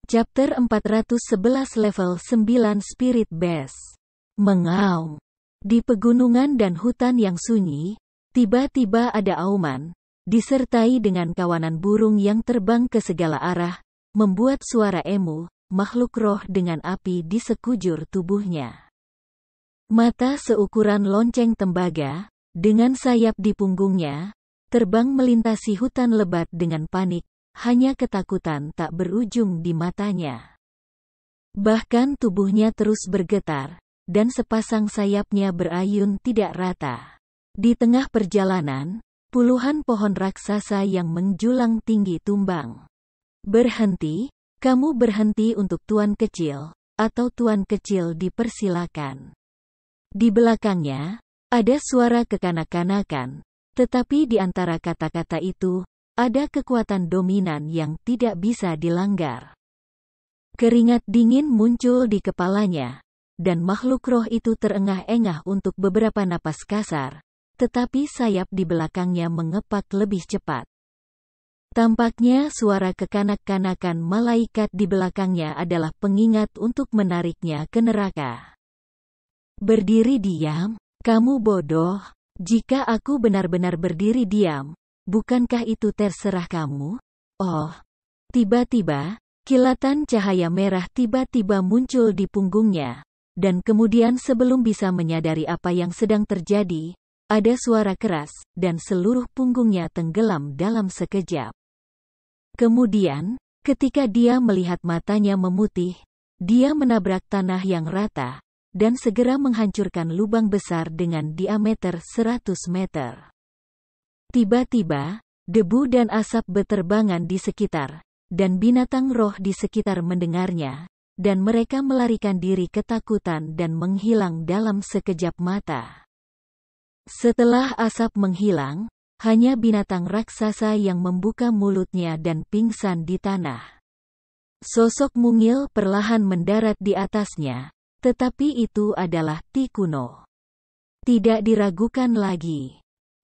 Chapter 411 Level 9 Spirit Base. Mengaum. Di pegunungan dan hutan yang sunyi, tiba-tiba ada auman, disertai dengan kawanan burung yang terbang ke segala arah, membuat suara emu, makhluk roh dengan api di sekujur tubuhnya. Mata seukuran lonceng tembaga, dengan sayap di punggungnya, terbang melintasi hutan lebat dengan panik. Hanya ketakutan tak berujung di matanya. Bahkan tubuhnya terus bergetar, dan sepasang sayapnya berayun tidak rata. Di tengah perjalanan, puluhan pohon raksasa yang menjulang tinggi tumbang. Berhenti, kamu berhenti untuk tuan kecil, atau tuan kecil dipersilakan. Di belakangnya, ada suara kekanak-kanakan, tetapi di antara kata-kata itu, ada kekuatan dominan yang tidak bisa dilanggar. Keringat dingin muncul di kepalanya, dan makhluk roh itu terengah-engah untuk beberapa napas kasar, tetapi sayap di belakangnya mengepak lebih cepat. Tampaknya suara kekanak-kanakan malaikat di belakangnya adalah pengingat untuk menariknya ke neraka. Berdiri diam, kamu bodoh. Jika aku benar-benar berdiri diam, bukankah itu terserah kamu? Oh. Tiba-tiba, kilatan cahaya merah tiba-tiba muncul di punggungnya. Dan kemudian sebelum bisa menyadari apa yang sedang terjadi, ada suara keras, dan seluruh punggungnya tenggelam dalam sekejap. Kemudian, ketika dia melihat matanya memutih, dia menabrak tanah yang rata, dan segera menghancurkan lubang besar dengan diameter 100 meter. Tiba-tiba, debu dan asap beterbangan di sekitar, dan binatang roh di sekitar mendengarnya, dan mereka melarikan diri ketakutan dan menghilang dalam sekejap mata. Setelah asap menghilang, hanya binatang raksasa yang membuka mulutnya dan pingsan di tanah. Sosok mungil perlahan mendarat di atasnya, tetapi itu adalah Ti Kuno. Tidak diragukan lagi.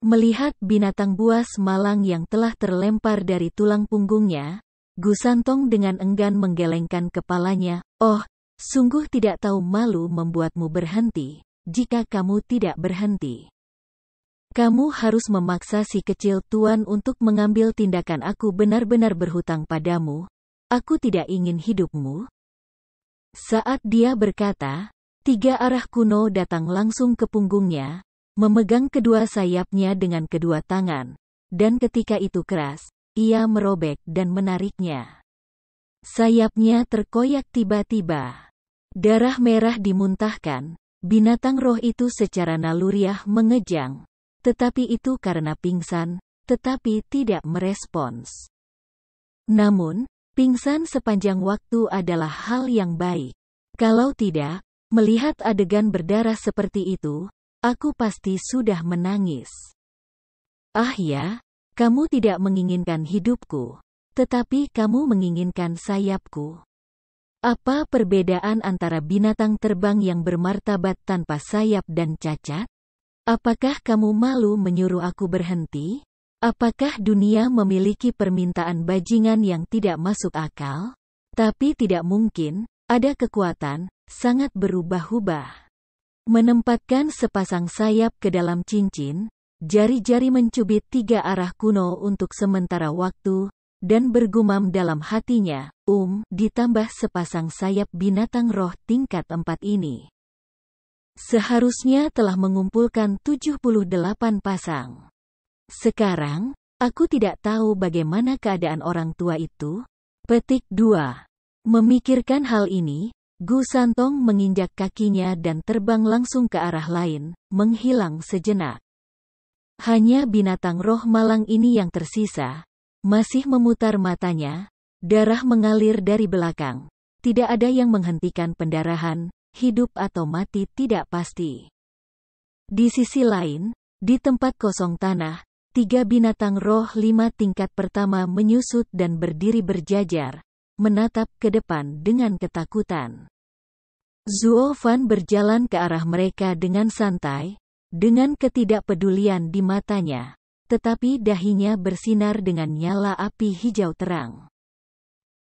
Melihat binatang buas malang yang telah terlempar dari tulang punggungnya, Gu Santong dengan enggan menggelengkan kepalanya. Oh, sungguh tidak tahu malu membuatmu berhenti, jika kamu tidak berhenti. Kamu harus memaksa si kecil tuan untuk mengambil tindakan. Aku benar-benar berhutang padamu. Aku tidak ingin hidupmu. Saat dia berkata, tiga arah kuno datang langsung ke punggungnya, memegang kedua sayapnya dengan kedua tangan, dan ketika itu keras, ia merobek dan menariknya. Sayapnya terkoyak tiba-tiba. Darah merah dimuntahkan, binatang roh itu secara naluriah mengejang, tetapi itu karena pingsan, tetapi tidak merespons. Namun, pingsan sepanjang waktu adalah hal yang baik. Kalau tidak, melihat adegan berdarah seperti itu, aku pasti sudah menangis. Ah ya, kamu tidak menginginkan hidupku, tetapi kamu menginginkan sayapku. Apa perbedaan antara binatang terbang yang bermartabat tanpa sayap dan cacat? Apakah kamu malu menyuruh aku berhenti? Apakah dunia memiliki permintaan bajingan yang tidak masuk akal? Tapi tidak mungkin, ada kekuatan, sangat berubah-ubah. Menempatkan sepasang sayap ke dalam cincin, jari-jari mencubit tiga arah kuno untuk sementara waktu, dan bergumam dalam hatinya, ditambah sepasang sayap binatang roh tingkat 4 ini. Seharusnya telah mengumpulkan 78 pasang. Sekarang, aku tidak tahu bagaimana keadaan orang tua itu. Petik 2. Memikirkan hal ini, Gu Santong menginjak kakinya dan terbang langsung ke arah lain, menghilang sejenak. Hanya binatang roh malang ini yang tersisa, masih memutar matanya, darah mengalir dari belakang. Tidak ada yang menghentikan pendarahan, hidup atau mati tidak pasti. Di sisi lain, di tempat kosong tanah, tiga binatang roh 5 tingkat pertama menyusut dan berdiri berjajar, menatap ke depan dengan ketakutan. Zuo Fan berjalan ke arah mereka dengan santai, dengan ketidakpedulian di matanya, tetapi dahinya bersinar dengan nyala api hijau terang.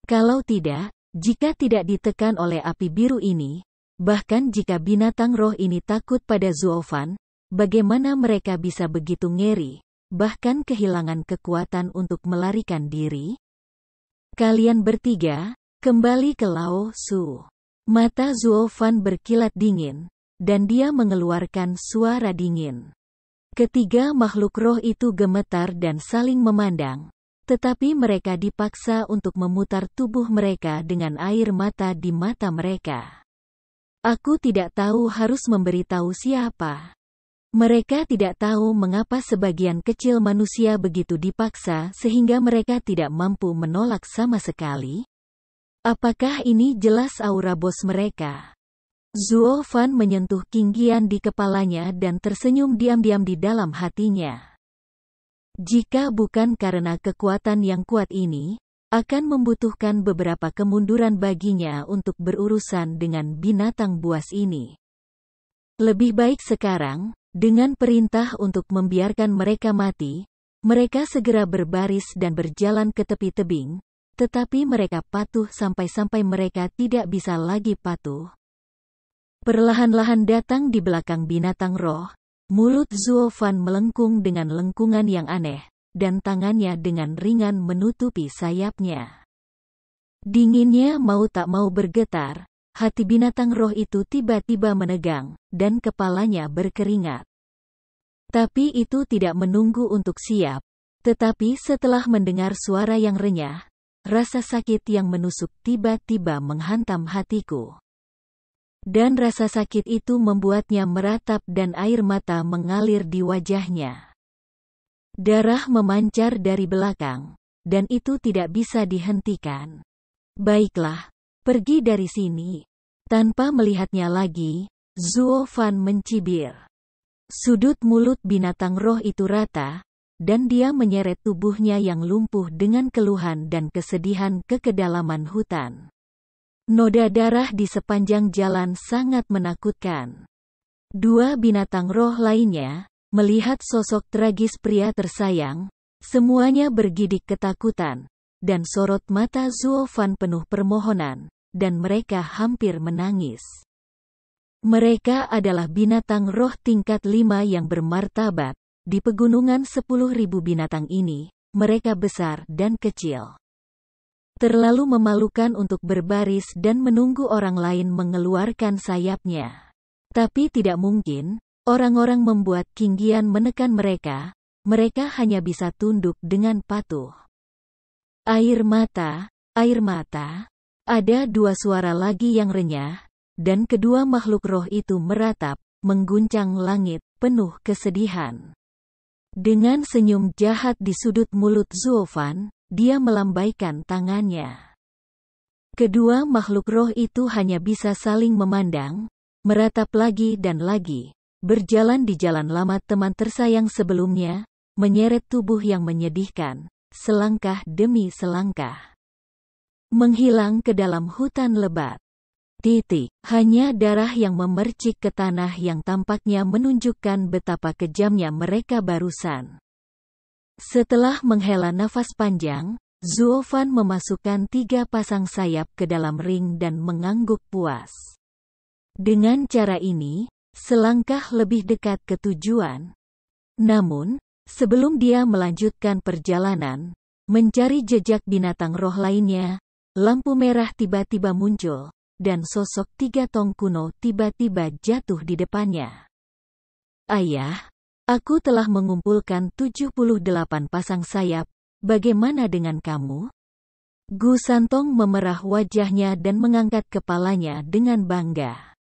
Kalau tidak, Jika tidak ditekan oleh api biru ini, bahkan jika binatang roh ini takut pada Zuofan, bagaimana mereka bisa begitu ngeri, bahkan kehilangan kekuatan untuk melarikan diri? Kalian bertiga, kembali ke Lao Su. Mata Zuofan berkilat dingin, dan dia mengeluarkan suara dingin. Ketiga makhluk roh itu gemetar dan saling memandang, tetapi mereka dipaksa untuk memutar tubuh mereka dengan air mata di mata mereka. Aku tidak tahu harus memberitahu siapa. Mereka tidak tahu mengapa sebagian kecil manusia begitu dipaksa sehingga mereka tidak mampu menolak sama sekali. Apakah ini jelas aura bos mereka? Zuofan menyentuh Qingqian di kepalanya dan tersenyum diam-diam di dalam hatinya. Jika bukan karena kekuatan yang kuat ini, akan membutuhkan beberapa kemunduran baginya untuk berurusan dengan binatang buas ini. Lebih baik sekarang, dengan perintah untuk membiarkan mereka mati, mereka segera berbaris dan berjalan ke tepi tebing, tetapi mereka patuh sampai-sampai mereka tidak bisa lagi patuh. Perlahan-lahan datang di belakang binatang roh, mulut Zuofan melengkung dengan lengkungan yang aneh, dan tangannya dengan ringan menutupi sayapnya. Dinginnya mau tak mau bergetar, hati binatang roh itu tiba-tiba menegang, dan kepalanya berkeringat. Tapi itu tidak menunggu untuk siap, tetapi setelah mendengar suara yang renyah, rasa sakit yang menusuk tiba-tiba menghantam hatiku. Dan rasa sakit itu membuatnya meratap dan air mata mengalir di wajahnya. Darah memancar dari belakang, dan itu tidak bisa dihentikan. Baiklah, pergi dari sini. Tanpa melihatnya lagi, Zuofan mencibir. Sudut mulut binatang roh itu rata, dan dia menyeret tubuhnya yang lumpuh dengan keluhan dan kesedihan ke kedalaman hutan. Noda darah di sepanjang jalan sangat menakutkan. Dua binatang roh lainnya, melihat sosok tragis pria tersayang, semuanya bergidik ketakutan, dan sorot mata Zuofan penuh permohonan, dan mereka hampir menangis. Mereka adalah binatang roh tingkat 5 yang bermartabat. Di pegunungan 10.000 binatang ini, mereka besar dan kecil. Terlalu memalukan untuk berbaris dan menunggu orang lain mengeluarkan sayapnya. Tapi tidak mungkin, orang-orang membuat Qingqian menekan mereka, mereka hanya bisa tunduk dengan patuh. Air mata, ada dua suara lagi yang renyah, dan kedua makhluk roh itu meratap, mengguncang langit, penuh kesedihan. Dengan senyum jahat di sudut mulut Zuofan, dia melambaikan tangannya. Kedua makhluk roh itu hanya bisa saling memandang, meratap lagi dan lagi, berjalan di jalan lama teman tersayang sebelumnya, menyeret tubuh yang menyedihkan, selangkah demi selangkah. Menghilang ke dalam hutan lebat. Hanya darah yang memercik ke tanah yang tampaknya menunjukkan betapa kejamnya mereka barusan. Setelah menghela nafas panjang, Zuofan memasukkan 3 pasang sayap ke dalam ring dan mengangguk puas. Dengan cara ini, selangkah lebih dekat ke tujuan. Namun, sebelum dia melanjutkan perjalanan, mencari jejak binatang roh lainnya, lampu merah tiba-tiba muncul, dan sosok 3 tong kuno tiba-tiba jatuh di depannya. Ayah, aku telah mengumpulkan 78 pasang sayap, bagaimana dengan kamu? Gu Santong memerah wajahnya dan mengangkat kepalanya dengan bangga.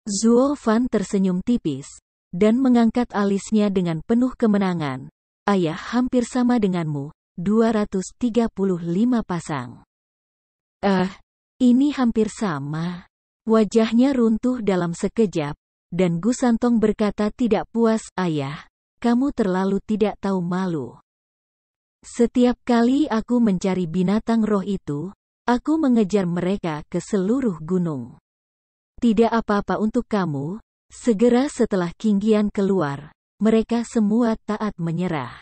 Zuofan tersenyum tipis, dan mengangkat alisnya dengan penuh kemenangan. Ayah hampir sama denganmu, 235 pasang. Ini hampir sama. Wajahnya runtuh dalam sekejap, dan Gu Santong berkata tidak puas, ayah, kamu terlalu tidak tahu malu. Setiap kali aku mencari binatang roh itu, aku mengejar mereka ke seluruh gunung. Tidak apa-apa untuk kamu, segera setelah Qingqian keluar, mereka semua taat menyerah.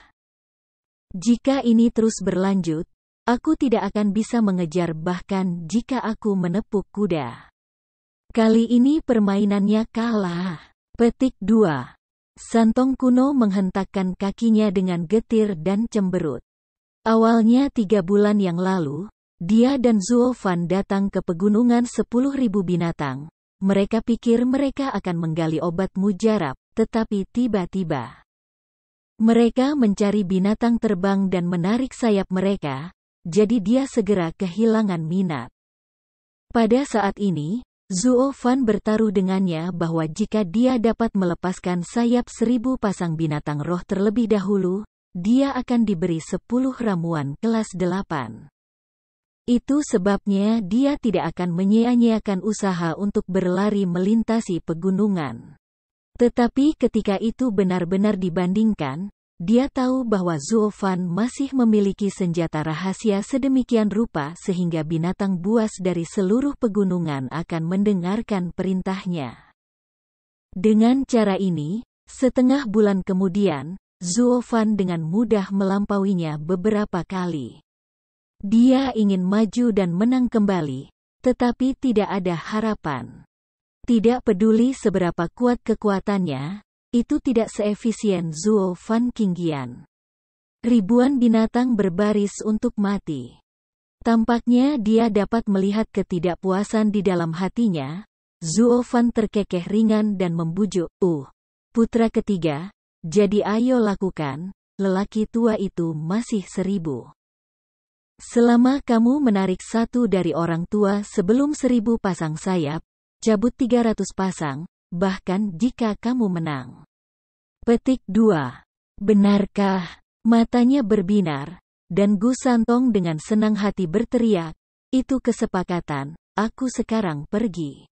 Jika ini terus berlanjut, Aku tidak akan bisa mengejar bahkan jika aku menepuk kuda. Kali ini permainannya kalah. Petik 2. Santong kuno menghentakkan kakinya dengan getir dan cemberut. Awalnya 3 bulan yang lalu, dia dan Zuo Fan datang ke pegunungan 10.000 binatang. Mereka pikir mereka akan menggali obat mujarab, tetapi tiba-tiba mereka mencari binatang terbang dan menarik sayap mereka, jadi dia segera kehilangan minat. Pada saat ini, Zuo Fan bertaruh dengannya bahwa jika dia dapat melepaskan sayap 1000 pasang binatang roh terlebih dahulu, dia akan diberi 10 ramuan kelas 8. Itu sebabnya dia tidak akan menyia-nyiakan usaha untuk berlari melintasi pegunungan. Tetapi ketika itu benar-benar dibandingkan, dia tahu bahwa Zuo Fan masih memiliki senjata rahasia sedemikian rupa sehingga binatang buas dari seluruh pegunungan akan mendengarkan perintahnya. Dengan cara ini, setengah bulan kemudian, Zuo Fan dengan mudah melampauinya beberapa kali. Dia ingin maju dan menang kembali, tetapi tidak ada harapan. Tidak peduli seberapa kuat kekuatannya, itu tidak seefisien Zuo Fan Qingyan. Ribuan binatang berbaris untuk mati. Tampaknya dia dapat melihat ketidakpuasan di dalam hatinya. Zuo Fan terkekeh ringan dan membujuk, putra ketiga, jadi ayo lakukan, lelaki tua itu masih 1000. Selama kamu menarik satu dari orang tua sebelum 1000 pasang sayap, cabut 300 pasang, bahkan jika kamu menang. Petik 2. Benarkah? Matanya berbinar, dan Gu Santong dengan senang hati berteriak, itu kesepakatan, aku sekarang pergi.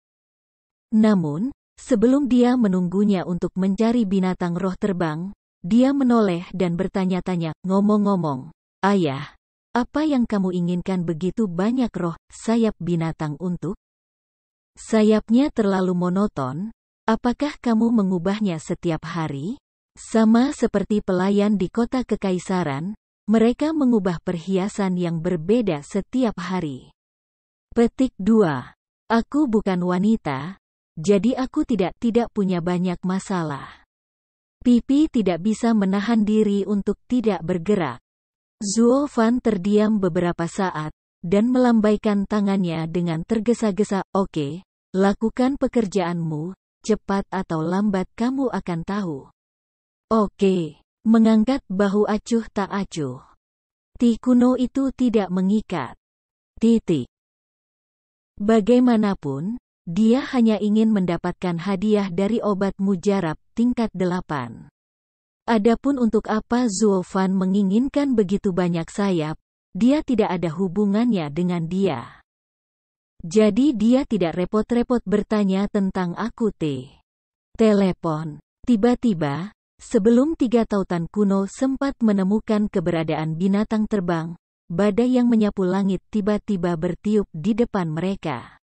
Namun, sebelum dia menunggunya untuk mencari binatang roh terbang, dia menoleh dan bertanya-tanya, ngomong-ngomong, ayah, apa yang kamu inginkan begitu banyak roh, sayap binatang untuk? Sayapnya terlalu monoton. Apakah kamu mengubahnya setiap hari? Sama seperti pelayan di kota kekaisaran, mereka mengubah perhiasan yang berbeda setiap hari. Petik 2. Aku bukan wanita, jadi aku tidak punya banyak masalah. Pipi tidak bisa menahan diri untuk tidak bergerak. Zuo Fan terdiam beberapa saat, dan melambaikan tangannya dengan tergesa-gesa, oke, lakukan pekerjaanmu. Cepat atau lambat kamu akan tahu. Oke. Mengangkat bahu acuh tak acuh. Ti kuno itu tidak mengikat. Titik. Bagaimanapun, dia hanya ingin mendapatkan hadiah dari obat mujarab tingkat 8. Adapun untuk apa Zuo Fan menginginkan begitu banyak sayap, dia tidak ada hubungannya dengan dia. Jadi dia tidak repot-repot bertanya tentang aku telepon. Tiba-tiba, sebelum 3 tautan kuno sempat menemukan keberadaan binatang terbang, badai yang menyapu langit tiba-tiba bertiup di depan mereka.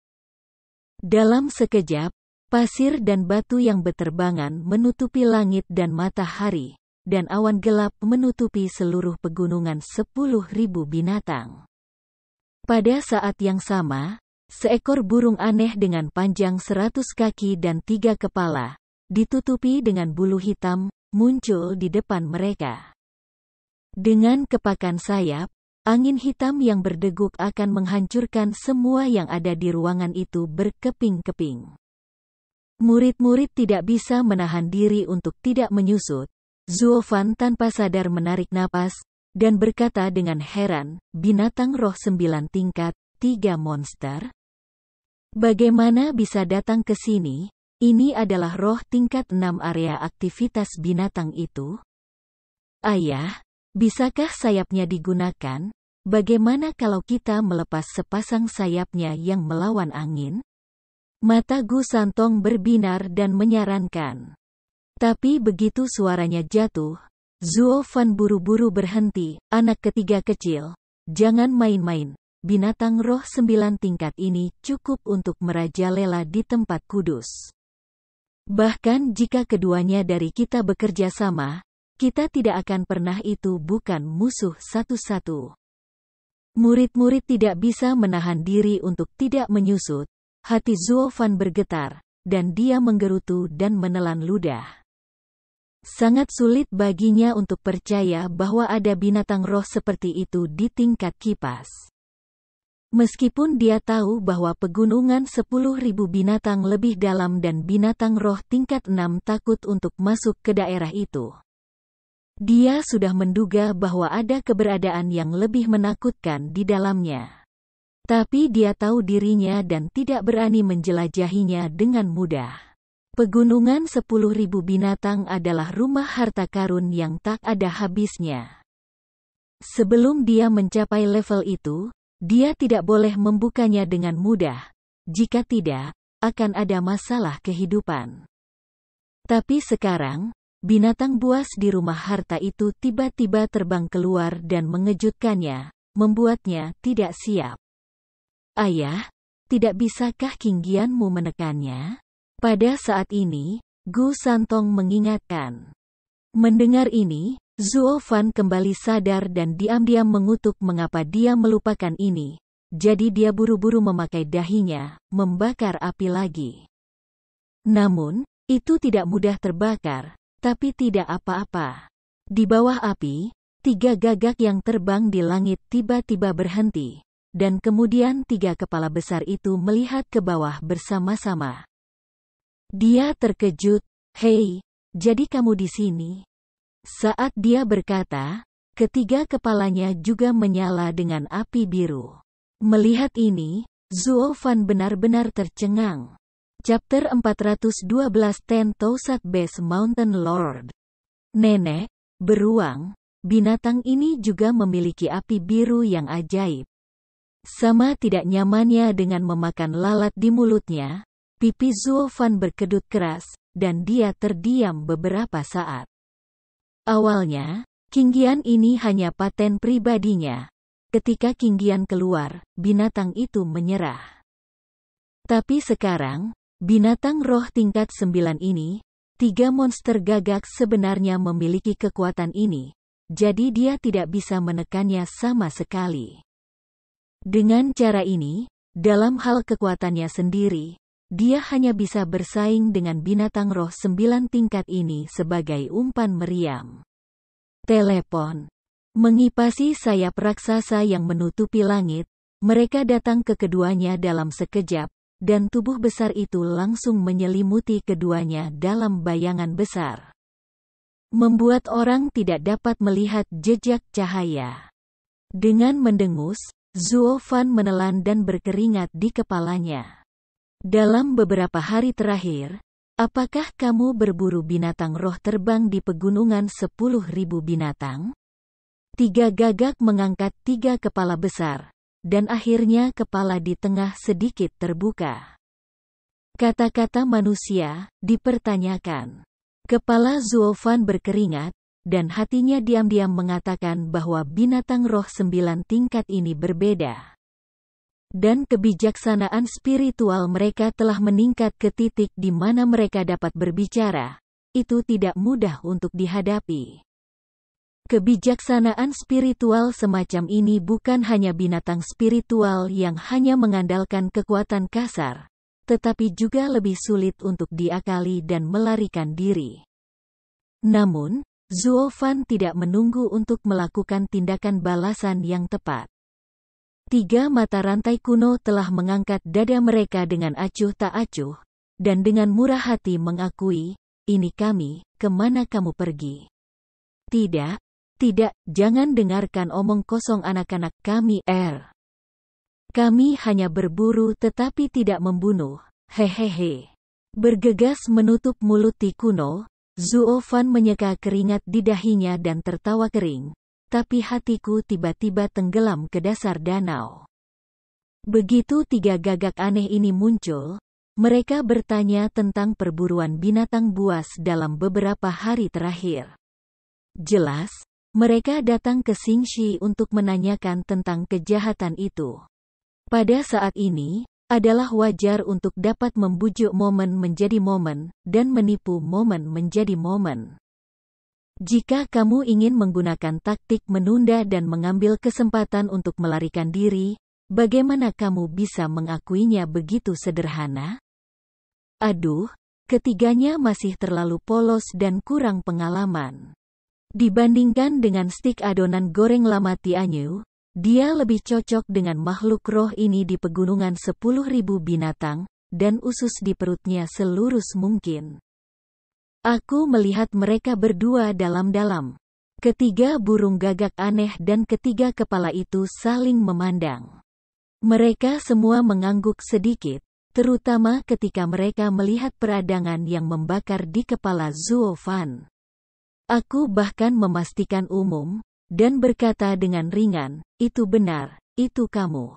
Dalam sekejap, pasir dan batu yang beterbangan menutupi langit dan matahari, dan awan gelap menutupi seluruh pegunungan 10.000 binatang. Pada saat yang sama, seekor burung aneh dengan panjang 100 kaki dan 3 kepala, ditutupi dengan bulu hitam, muncul di depan mereka. Dengan kepakan sayap, angin hitam yang berdeguk akan menghancurkan semua yang ada di ruangan itu berkeping-keping. Murid-murid tidak bisa menahan diri untuk tidak menyusut. Zuo Fan tanpa sadar menarik napas, dan berkata dengan heran, binatang roh 9 tingkat, 3 monster? Bagaimana bisa datang ke sini? Ini adalah roh tingkat 6 area aktivitas binatang itu. Ayah, bisakah sayapnya digunakan? Bagaimana kalau kita melepas sepasang sayapnya yang melawan angin? Mata Gu Santong berbinar dan menyarankan. Tapi begitu suaranya jatuh, Zuo Fan buru-buru berhenti, anak ketiga kecil, jangan main-main. Binatang roh 9 tingkat ini cukup untuk merajalela di tempat kudus. Bahkan jika keduanya dari kita bekerja sama, kita tidak akan pernah itu bukan musuh satu-satu. Murid-murid tidak bisa menahan diri untuk tidak menyusut. Hati Zuo Fan bergetar, dan dia menggerutu dan menelan ludah. Sangat sulit baginya untuk percaya bahwa ada binatang roh seperti itu di tingkat kipas. Meskipun dia tahu bahwa pegunungan 10.000 binatang lebih dalam dan binatang roh tingkat 6 takut untuk masuk ke daerah itu. Dia sudah menduga bahwa ada keberadaan yang lebih menakutkan di dalamnya. Tapi dia tahu dirinya dan tidak berani menjelajahinya dengan mudah. Pegunungan 10.000 binatang adalah rumah harta karun yang tak ada habisnya. Sebelum dia mencapai level itu, dia tidak boleh membukanya dengan mudah. Jika tidak, akan ada masalah kehidupan. Tapi sekarang, binatang buas di rumah harta itu tiba-tiba terbang keluar dan mengejutkannya, membuatnya tidak siap. Ayah, tidak bisakah Qinggianmu menekannya? Pada saat ini, Gu Santong mengingatkan. Mendengar ini, Zuo Fan kembali sadar dan diam-diam mengutuk mengapa dia melupakan ini. Jadi dia buru-buru memakai dahinya, membakar api lagi. Namun, itu tidak mudah terbakar. Tapi tidak apa-apa. Di bawah api, 3 gagak yang terbang di langit tiba-tiba berhenti, dan kemudian 3 kepala besar itu melihat ke bawah bersama-sama. Dia terkejut, "Hei, jadi kamu di sini?" Saat dia berkata, ketiga kepalanya juga menyala dengan api biru. Melihat ini, Zuo Fan benar-benar tercengang. Chapter 412 Ten Thousand Base Mountain Lord. Nenek, beruang, binatang ini juga memiliki api biru yang ajaib. Sama tidak nyamannya dengan memakan lalat di mulutnya, pipi Zuo Fan berkedut keras, dan dia terdiam beberapa saat. Awalnya, Qinggian ini hanya paten pribadinya. Ketika Qinggian keluar, binatang itu menyerah. Tapi sekarang, binatang roh tingkat 9 ini, 3 monster gagak sebenarnya memiliki kekuatan ini, jadi dia tidak bisa menekannya sama sekali. Dengan cara ini, dalam hal kekuatannya sendiri, dia hanya bisa bersaing dengan binatang roh 9 tingkat ini sebagai umpan meriam. Telepon. Mengipasi sayap raksasa yang menutupi langit, mereka datang ke keduanya dalam sekejap, dan tubuh besar itu langsung menyelimuti keduanya dalam bayangan besar. Membuat orang tidak dapat melihat jejak cahaya. Dengan mendengus, Zuo Fan menelan dan berkeringat di kepalanya. Dalam beberapa hari terakhir, apakah kamu berburu binatang roh terbang di pegunungan 10.000 binatang? 3 gagak mengangkat 3 kepala besar. Dan akhirnya kepala di tengah sedikit terbuka. Kata-kata manusia dipertanyakan. Kepala Zuo Fan berkeringat, dan hatinya diam-diam mengatakan bahwa binatang roh 9 tingkat ini berbeda. Dan kebijaksanaan spiritual mereka telah meningkat ke titik di mana mereka dapat berbicara. Itu tidak mudah untuk dihadapi. Kebijaksanaan spiritual semacam ini bukan hanya binatang spiritual yang hanya mengandalkan kekuatan kasar, tetapi juga lebih sulit untuk diakali dan melarikan diri. Namun, Zuo Fan tidak menunggu untuk melakukan tindakan balasan yang tepat. 3 mata rantai kuno telah mengangkat dada mereka dengan acuh tak acuh, dan dengan murah hati mengakui, "Ini kami, kemana kamu pergi?" Tidak. Tidak, jangan dengarkan omong kosong anak-anak kami, Kami hanya berburu tetapi tidak membunuh, hehehe. Bergegas menutup mulut Ti kuno, Zuo Fan menyeka keringat di dahinya dan tertawa kering. Tapi hatiku tiba-tiba tenggelam ke dasar danau. Begitu 3 gagak aneh ini muncul, mereka bertanya tentang perburuan binatang buas dalam beberapa hari terakhir. Jelas, mereka datang ke Xingxi untuk menanyakan tentang kejahatan itu. Pada saat ini, adalah wajar untuk dapat membujuk momen menjadi momen, dan menipu momen menjadi momen. Jika kamu ingin menggunakan taktik menunda dan mengambil kesempatan untuk melarikan diri, bagaimana kamu bisa mengakuinya begitu sederhana? Aduh, ketiganya masih terlalu polos dan kurang pengalaman. Dibandingkan dengan stik adonan goreng lama Tianyu, dia lebih cocok dengan makhluk roh ini di pegunungan 10.000 binatang, dan usus di perutnya selurus mungkin. Aku melihat mereka berdua dalam-dalam. Ketiga burung gagak aneh dan ketiga kepala itu saling memandang. Mereka semua mengangguk sedikit, terutama ketika mereka melihat peradangan yang membakar di kepala Zuo Fan. Aku bahkan memastikan umum, dan berkata dengan ringan, itu benar, itu kamu.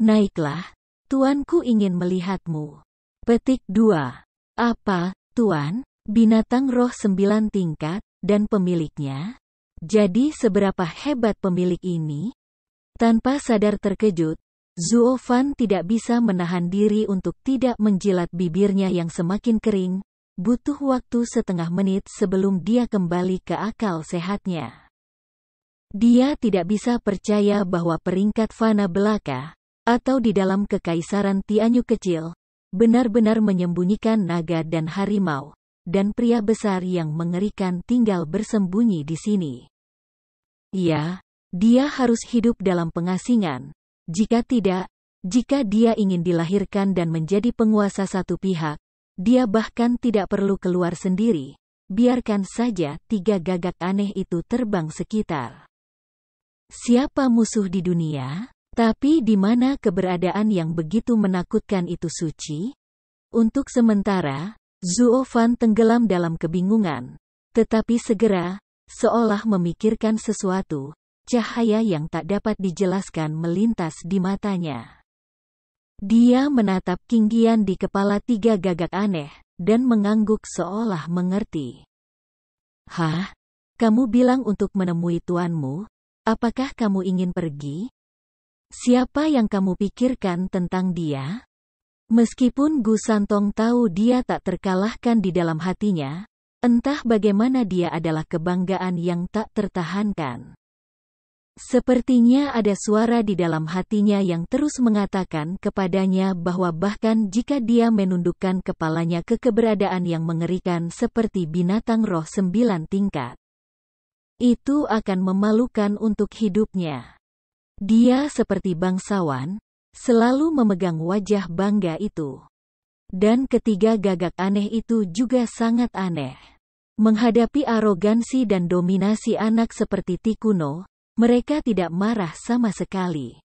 Naiklah, tuanku ingin melihatmu. Petik 2. Apa, tuan? Binatang roh 9 tingkat, dan pemiliknya? Jadi seberapa hebat pemilik ini? Tanpa sadar terkejut, Zuo Fan tidak bisa menahan diri untuk tidak menjilat bibirnya yang semakin kering, butuh waktu setengah menit sebelum dia kembali ke akal sehatnya. Dia tidak bisa percaya bahwa peringkat fana belaka, atau di dalam kekaisaran Tianyu kecil, benar-benar menyembunyikan naga dan harimau, dan pria besar yang mengerikan tinggal bersembunyi di sini. Ya, dia harus hidup dalam pengasingan. Jika tidak, jika dia ingin dilahirkan dan menjadi penguasa satu pihak, dia bahkan tidak perlu keluar sendiri. Biarkan saja tiga gagak aneh itu terbang sekitar. Siapa musuh di dunia? Tapi di mana keberadaan yang begitu menakutkan itu suci? Untuk sementara, Zuo Fan tenggelam dalam kebingungan, tetapi segera, seolah memikirkan sesuatu, cahaya yang tak dapat dijelaskan melintas di matanya. Dia menatap Qingqian di kepala tiga gagak aneh, dan mengangguk seolah mengerti. Hah? Kamu bilang untuk menemui tuanmu? Apakah kamu ingin pergi? Siapa yang kamu pikirkan tentang dia? Meskipun Gu Santong tahu dia tak terkalahkan di dalam hatinya, entah bagaimana dia adalah kebanggaan yang tak tertahankan. Sepertinya ada suara di dalam hatinya yang terus mengatakan kepadanya bahwa bahkan jika dia menundukkan kepalanya ke keberadaan yang mengerikan seperti binatang roh 9 tingkat, itu akan memalukan untuk hidupnya. Dia seperti bangsawan, selalu memegang wajah bangga itu. Dan ketiga gagak aneh itu juga sangat aneh. Menghadapi arogansi dan dominasi anak seperti Ti kuno, mereka tidak marah sama sekali.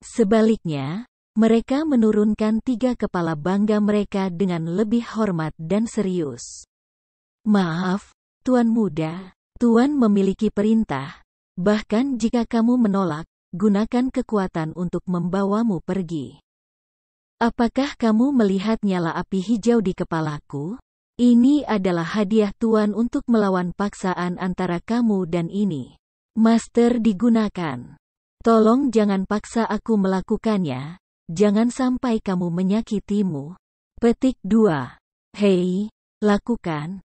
Sebaliknya, mereka menurunkan tiga kepala bangga mereka dengan lebih hormat dan serius. Maaf, Tuan Muda, Tuan memiliki perintah. Bahkan jika kamu menolak, gunakan kekuatan untuk membawamu pergi. Apakah kamu melihat nyala api hijau di kepalaku? Ini adalah hadiah Tuan untuk melawan paksaan antara kamu dan ini. Master digunakan. Tolong jangan paksa aku melakukannya, jangan sampai kamu menyakitimu. Petik 2. Hei, lakukan.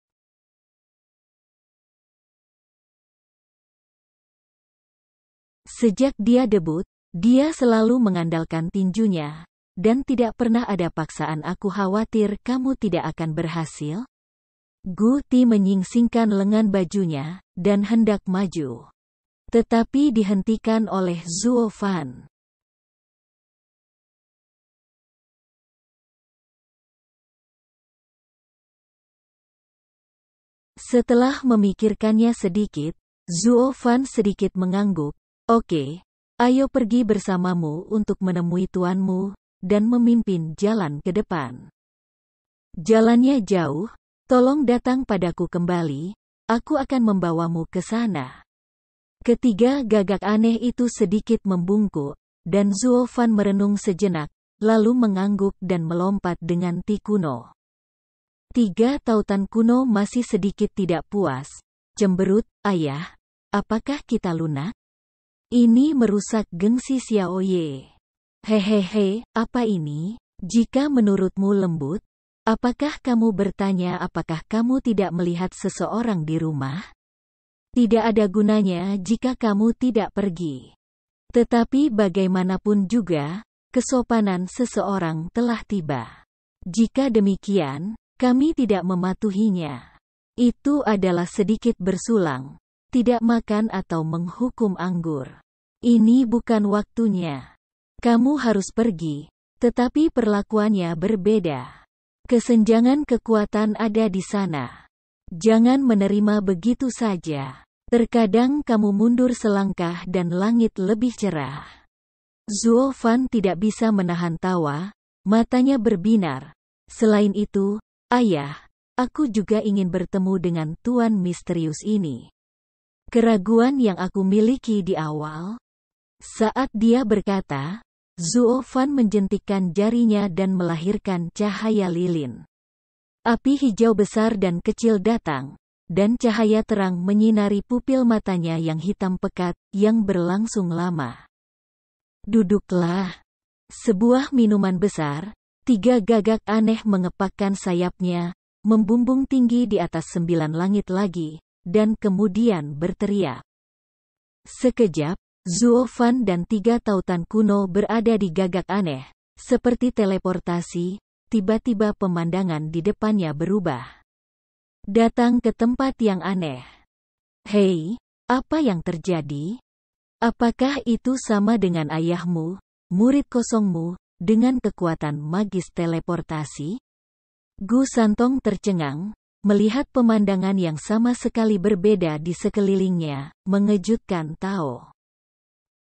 Sejak dia debut, dia selalu mengandalkan tinjunya, dan tidak pernah ada paksaan. Aku khawatir kamu tidak akan berhasil. Gu Ti menyingsingkan lengan bajunya, dan hendak maju. Tetapi dihentikan oleh Zuo Fan. Setelah memikirkannya sedikit, Zuo Fan sedikit mengangguk. Oke, ayo pergi bersamamu untuk menemui tuanmu, dan memimpin jalan ke depan. Jalannya jauh, tolong datang padaku kembali, aku akan membawamu ke sana. Ketiga gagak aneh itu sedikit membungkuk, dan Zuo Fan merenung sejenak, lalu mengangguk dan melompat dengan Ti kuno. Tiga tautan kuno masih sedikit tidak puas. Cemberut, ayah, apakah kita lunak? Ini merusak gengsi Xiaoye. Hehehe, apa ini? Jika menurutmu lembut, Apakah kamu bertanya apakah kamu tidak melihat seseorang di rumah? Tidak ada gunanya jika kamu tidak pergi. Tetapi bagaimanapun juga, kesopanan seseorang telah tiba. Jika demikian, kami tidak mematuhinya. Itu adalah sedikit bersulang, tidak makan atau menghukum anggur. Ini bukan waktunya. Kamu harus pergi, tetapi perlakuannya berbeda. Kesenjangan kekuatan ada di sana. Jangan menerima begitu saja. Terkadang kamu mundur selangkah dan langit lebih cerah. Zuo Fan tidak bisa menahan tawa, matanya berbinar. Selain itu, ayah, aku juga ingin bertemu dengan tuan misterius ini. Keraguan yang aku miliki di awal. Saat dia berkata, Zuo Fan menjentikkan jarinya dan melahirkan cahaya lilin. Api hijau besar dan kecil datang, dan cahaya terang menyinari pupil matanya yang hitam pekat, yang berlangsung lama. Duduklah. Sebuah minuman besar, 3 gagak aneh mengepakkan sayapnya, membumbung tinggi di atas 9 langit lagi, dan kemudian berteriak. Sekejap, Zuo Fan dan 3 tautan kuno berada di gagak aneh, seperti teleportasi, tiba-tiba pemandangan di depannya berubah. Datang ke tempat yang aneh. Hei, apa yang terjadi? Apakah itu sama dengan ayahmu, murid kosongmu, dengan kekuatan magis teleportasi? Gu Santong tercengang, melihat pemandangan yang sama sekali berbeda di sekelilingnya, mengejutkan Tao.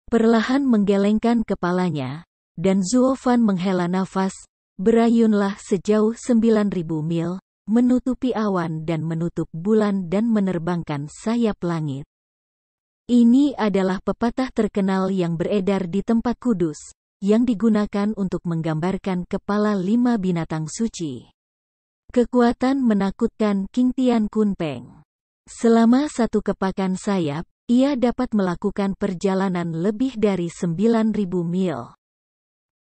Perlahan menggelengkan kepalanya, dan Zuo Fan menghela nafas, berayunlah sejauh 9.000 mil, menutupi awan dan menutup bulan dan menerbangkan sayap langit. Ini adalah pepatah terkenal yang beredar di tempat kudus, yang digunakan untuk menggambarkan kepala 5 binatang suci. Kekuatan menakutkan King Tian Kunpeng. Selama 1 kepakan sayap, ia dapat melakukan perjalanan lebih dari 9.000 mil.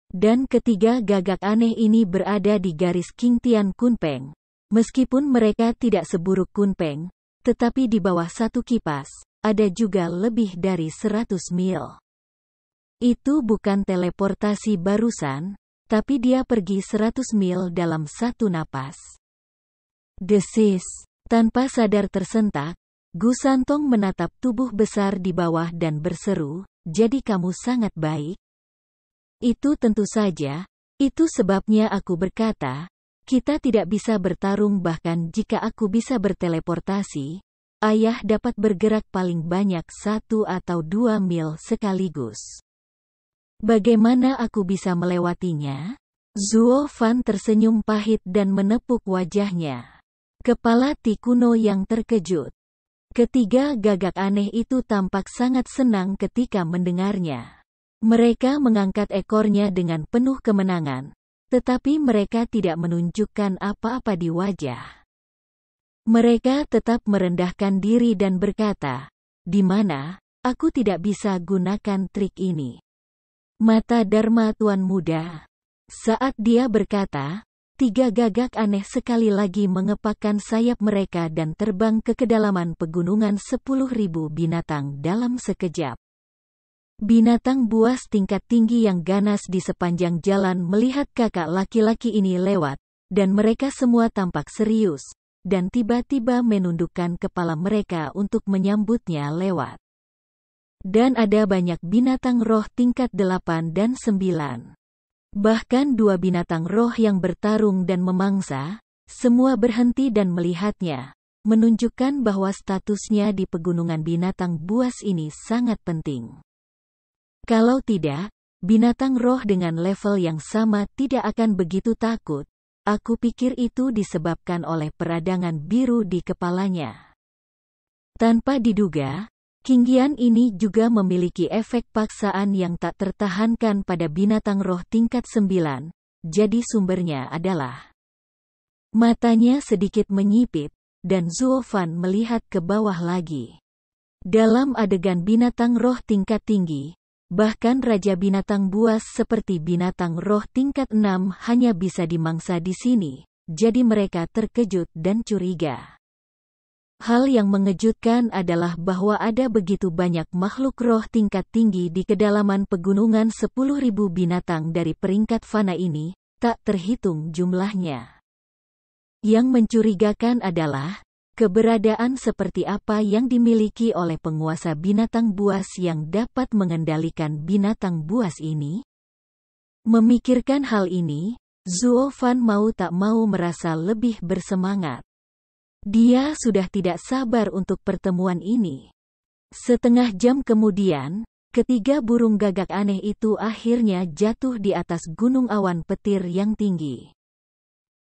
Dan ketiga gagak aneh ini berada di garis King Tian Kunpeng. Meskipun mereka tidak seburuk Kunpeng, tetapi di bawah 1 kipas, ada juga lebih dari 100 mil. Itu bukan teleportasi barusan, tapi dia pergi 100 mil dalam 1 napas. Desis. Tanpa sadar tersentak, Gu Santong menatap tubuh besar di bawah dan berseru, jadi kamu sangat baik? Itu tentu saja, itu sebabnya aku berkata, kita tidak bisa bertarung bahkan jika aku bisa berteleportasi, ayah dapat bergerak paling banyak 1 atau 2 mil sekaligus. Bagaimana aku bisa melewatinya? Zuo Fan tersenyum pahit dan menepuk wajahnya. Kepala Ti kuno yang terkejut. Ketiga gagak aneh itu tampak sangat senang ketika mendengarnya. Mereka mengangkat ekornya dengan penuh kemenangan, tetapi mereka tidak menunjukkan apa-apa di wajah. Mereka tetap merendahkan diri dan berkata, "Di mana? Aku tidak bisa gunakan trik ini." Mata Dharma Tuan Muda. Saat dia berkata, 3 gagak aneh sekali lagi mengepakkan sayap mereka dan terbang ke kedalaman pegunungan 10.000 binatang dalam sekejap. Binatang buas tingkat tinggi yang ganas di sepanjang jalan melihat kakak laki-laki ini lewat, dan mereka semua tampak serius, dan tiba-tiba menundukkan kepala mereka untuk menyambutnya lewat. Dan ada banyak binatang roh tingkat 8 dan 9. Bahkan 2 binatang roh yang bertarung dan memangsa, semua berhenti dan melihatnya, menunjukkan bahwa statusnya di pegunungan binatang buas ini sangat penting. Kalau tidak, binatang roh dengan level yang sama tidak akan begitu takut. Aku pikir itu disebabkan oleh peradangan biru di kepalanya. Tanpa diduga, Qingyan ini juga memiliki efek paksaan yang tak tertahankan pada binatang roh tingkat 9, jadi sumbernya adalah. Matanya sedikit menyipit, dan Zuo Fan melihat ke bawah lagi. Dalam adegan binatang roh tingkat tinggi, bahkan raja binatang buas seperti binatang roh tingkat 6 hanya bisa dimangsa di sini, jadi mereka terkejut dan curiga. Hal yang mengejutkan adalah bahwa ada begitu banyak makhluk roh tingkat tinggi di kedalaman pegunungan 10.000 binatang dari peringkat fana ini, tak terhitung jumlahnya. Yang mencurigakan adalah keberadaan seperti apa yang dimiliki oleh penguasa binatang buas yang dapat mengendalikan binatang buas ini. Memikirkan hal ini, Zuo Fan mau tak mau merasa lebih bersemangat. Dia sudah tidak sabar untuk pertemuan ini. Setengah jam kemudian, ketiga burung gagak aneh itu akhirnya jatuh di atas gunung awan petir yang tinggi.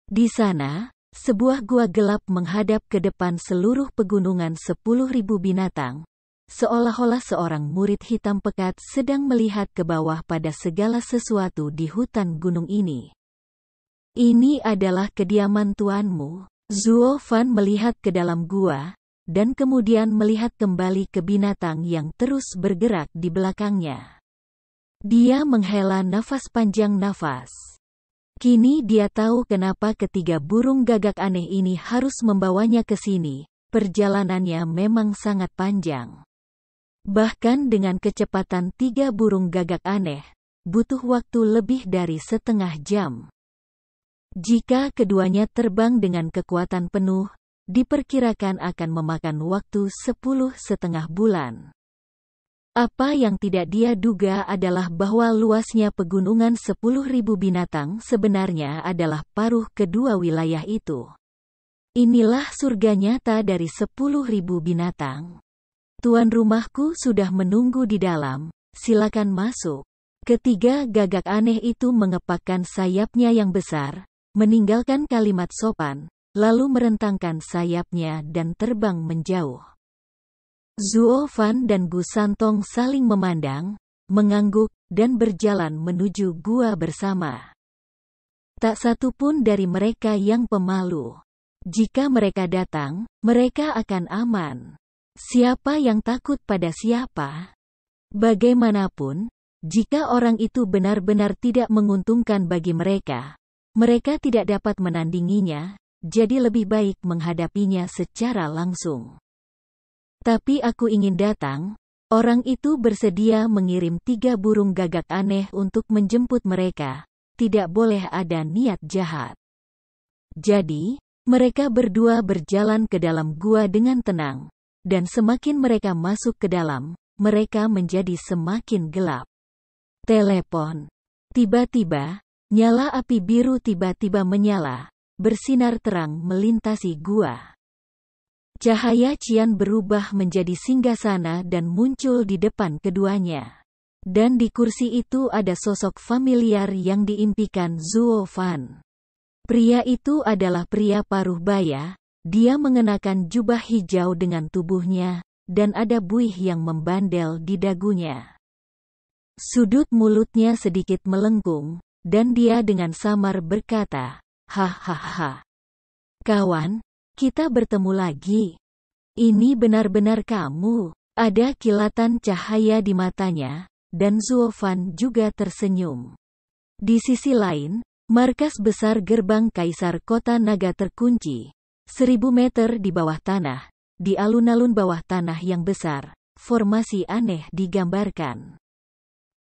Di sana, sebuah gua gelap menghadap ke depan seluruh pegunungan 10.000 binatang, seolah-olah seorang murid hitam pekat sedang melihat ke bawah pada segala sesuatu di hutan gunung ini. Ini adalah kediaman tuanmu. Zuo Fan melihat ke dalam gua, dan kemudian melihat kembali ke binatang yang terus bergerak di belakangnya. Dia menghela nafas panjang. Kini dia tahu kenapa ketiga burung gagak aneh ini harus membawanya ke sini. Perjalanannya memang sangat panjang. Bahkan dengan kecepatan 3 burung gagak aneh, butuh waktu lebih dari setengah jam. Jika keduanya terbang dengan kekuatan penuh, diperkirakan akan memakan waktu 10,5 bulan. Apa yang tidak dia duga adalah bahwa luasnya pegunungan 10.000 binatang sebenarnya adalah paruh kedua wilayah itu. Inilah surga nyata dari 10.000 binatang. Tuan rumahku sudah menunggu di dalam, silakan masuk. Ketiga gagak aneh itu mengepakkan sayapnya yang besar, meninggalkan kalimat sopan, lalu merentangkan sayapnya dan terbang menjauh. Zuo Fan dan Gu Santong saling memandang, mengangguk, dan berjalan menuju gua bersama. Tak satu pun dari mereka yang pemalu. Jika mereka datang, mereka akan aman. Siapa yang takut pada siapa? Bagaimanapun, jika orang itu benar-benar tidak menguntungkan bagi mereka, mereka tidak dapat menandinginya, jadi lebih baik menghadapinya secara langsung. Tapi aku ingin datang. Orang itu bersedia mengirim 3 burung gagak aneh untuk menjemput mereka. Tidak boleh ada niat jahat. Jadi, mereka berdua berjalan ke dalam gua dengan tenang. Dan semakin mereka masuk ke dalam, mereka menjadi semakin gelap. Telepon. Tiba-tiba, nyala api biru tiba-tiba menyala, bersinar terang melintasi gua. Cahaya cian berubah menjadi singgasana dan muncul di depan keduanya. Dan di kursi itu ada sosok familiar yang diimpikan Zuo Fan. Pria itu adalah pria paruh baya, dia mengenakan jubah hijau dengan tubuhnya, dan ada buih yang membandel di dagunya. Sudut mulutnya sedikit melengkung, dan dia dengan samar berkata, "Hahaha. Kawan, kita bertemu lagi. Ini benar-benar kamu." Ada kilatan cahaya di matanya, dan Zuo Fan juga tersenyum. Di sisi lain, markas besar gerbang Kaisar Kota Naga terkunci. 1.000 meter di bawah tanah, di alun-alun bawah tanah yang besar, formasi aneh digambarkan.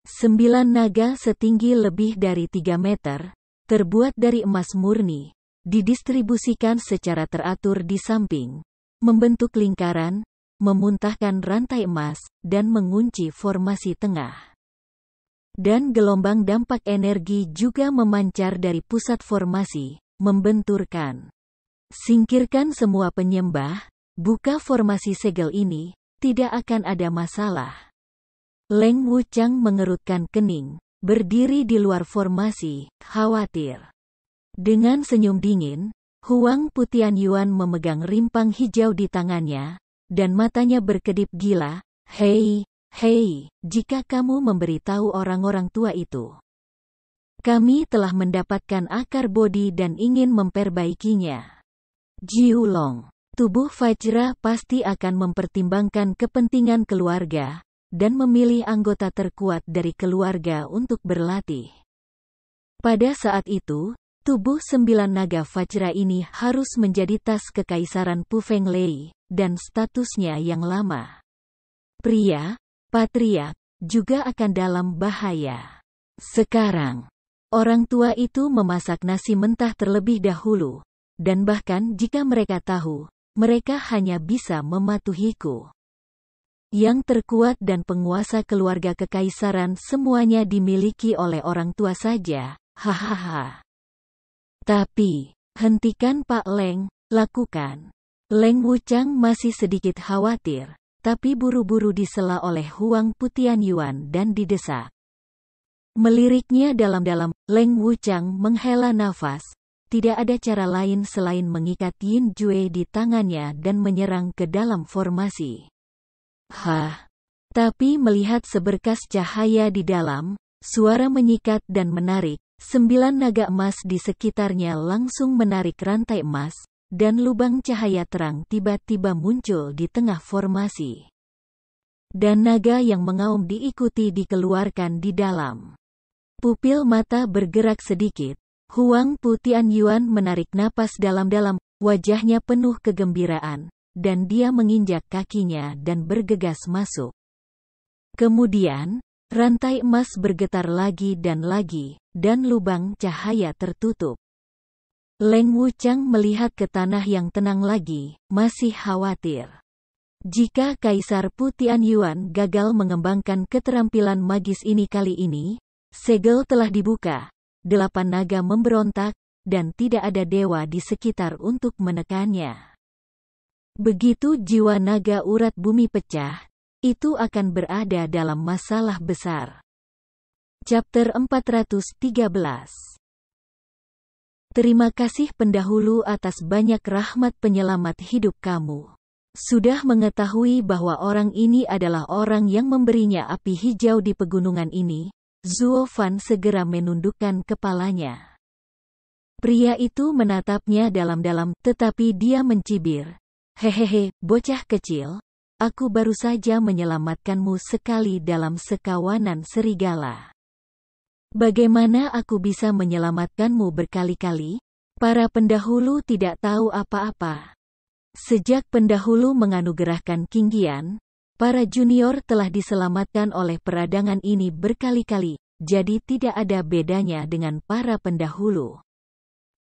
9 naga setinggi lebih dari 3 meter, terbuat dari emas murni, didistribusikan secara teratur di samping, membentuk lingkaran, memuntahkan rantai emas, dan mengunci formasi tengah. Dan gelombang dampak energi juga memancar dari pusat formasi, membenturkan. Singkirkan semua penyembah, buka formasi segel ini, tidak akan ada masalah. Leng Wuchang mengerutkan kening, berdiri di luar formasi, khawatir. Dengan senyum dingin, Huang Putianyuan memegang rimpang hijau di tangannya, dan matanya berkedip gila. Hei, jika kamu memberitahu orang-orang tua itu. Kami telah mendapatkan akar bodi dan ingin memperbaikinya. Jiulong, tubuh Vajra pasti akan mempertimbangkan kepentingan keluarga, dan memilih anggota terkuat dari keluarga untuk berlatih. Pada saat itu, Tubuh 9 naga Vajra ini harus menjadi tas kekaisaran Pu Fenglei, dan statusnya yang lama. Pria, patriark, juga akan dalam bahaya. Sekarang, orang tua itu memasak nasi mentah terlebih dahulu, dan bahkan jika mereka tahu, mereka hanya bisa mematuhiku. Yang terkuat dan penguasa keluarga kekaisaran semuanya dimiliki oleh orang tua saja, hahaha. Tapi, hentikan Pak Leng, lakukan. Leng Wuchang masih sedikit khawatir, tapi buru-buru disela oleh Huang Putianyuan dan didesak. Meliriknya dalam-dalam, Leng Wuchang menghela nafas. Tidak ada cara lain selain mengikat Yin Jue di tangannya dan menyerang ke dalam formasi. Tapi melihat seberkas cahaya di dalam, suara menyikat dan menarik, 9 naga emas di sekitarnya langsung menarik rantai emas, dan lubang cahaya terang tiba-tiba muncul di tengah formasi. Dan naga yang mengaum diikuti dikeluarkan di dalam. Pupil mata bergerak sedikit, Huang Putianyuan menarik napas dalam-dalam, wajahnya penuh kegembiraan, dan dia menginjak kakinya dan bergegas masuk. Kemudian, rantai emas bergetar lagi, dan lubang cahaya tertutup. Leng Wuchang melihat ke tanah yang tenang lagi, masih khawatir. Jika Kaisar Putianyuan gagal mengembangkan keterampilan magis ini kali ini, segel telah dibuka, 8 naga memberontak, dan tidak ada dewa di sekitar untuk menekannya. Begitu jiwa naga urat bumi pecah, itu akan berada dalam masalah besar. Chapter 413. Terima kasih pendahulu atas banyak rahmat penyelamat hidup kamu. Sudah mengetahui bahwa orang ini adalah orang yang memberinya api hijau di pegunungan ini, Zuo Fan segera menundukkan kepalanya. Pria itu menatapnya dalam-dalam, tetapi dia mencibir. Hehehe, bocah kecil. Aku baru saja menyelamatkanmu sekali dalam sekawanan serigala. Bagaimana aku bisa menyelamatkanmu berkali-kali? Para pendahulu tidak tahu apa-apa. Sejak pendahulu menganugerahkan Qingyan, para junior telah diselamatkan oleh peradangan ini berkali-kali, jadi tidak ada bedanya dengan para pendahulu.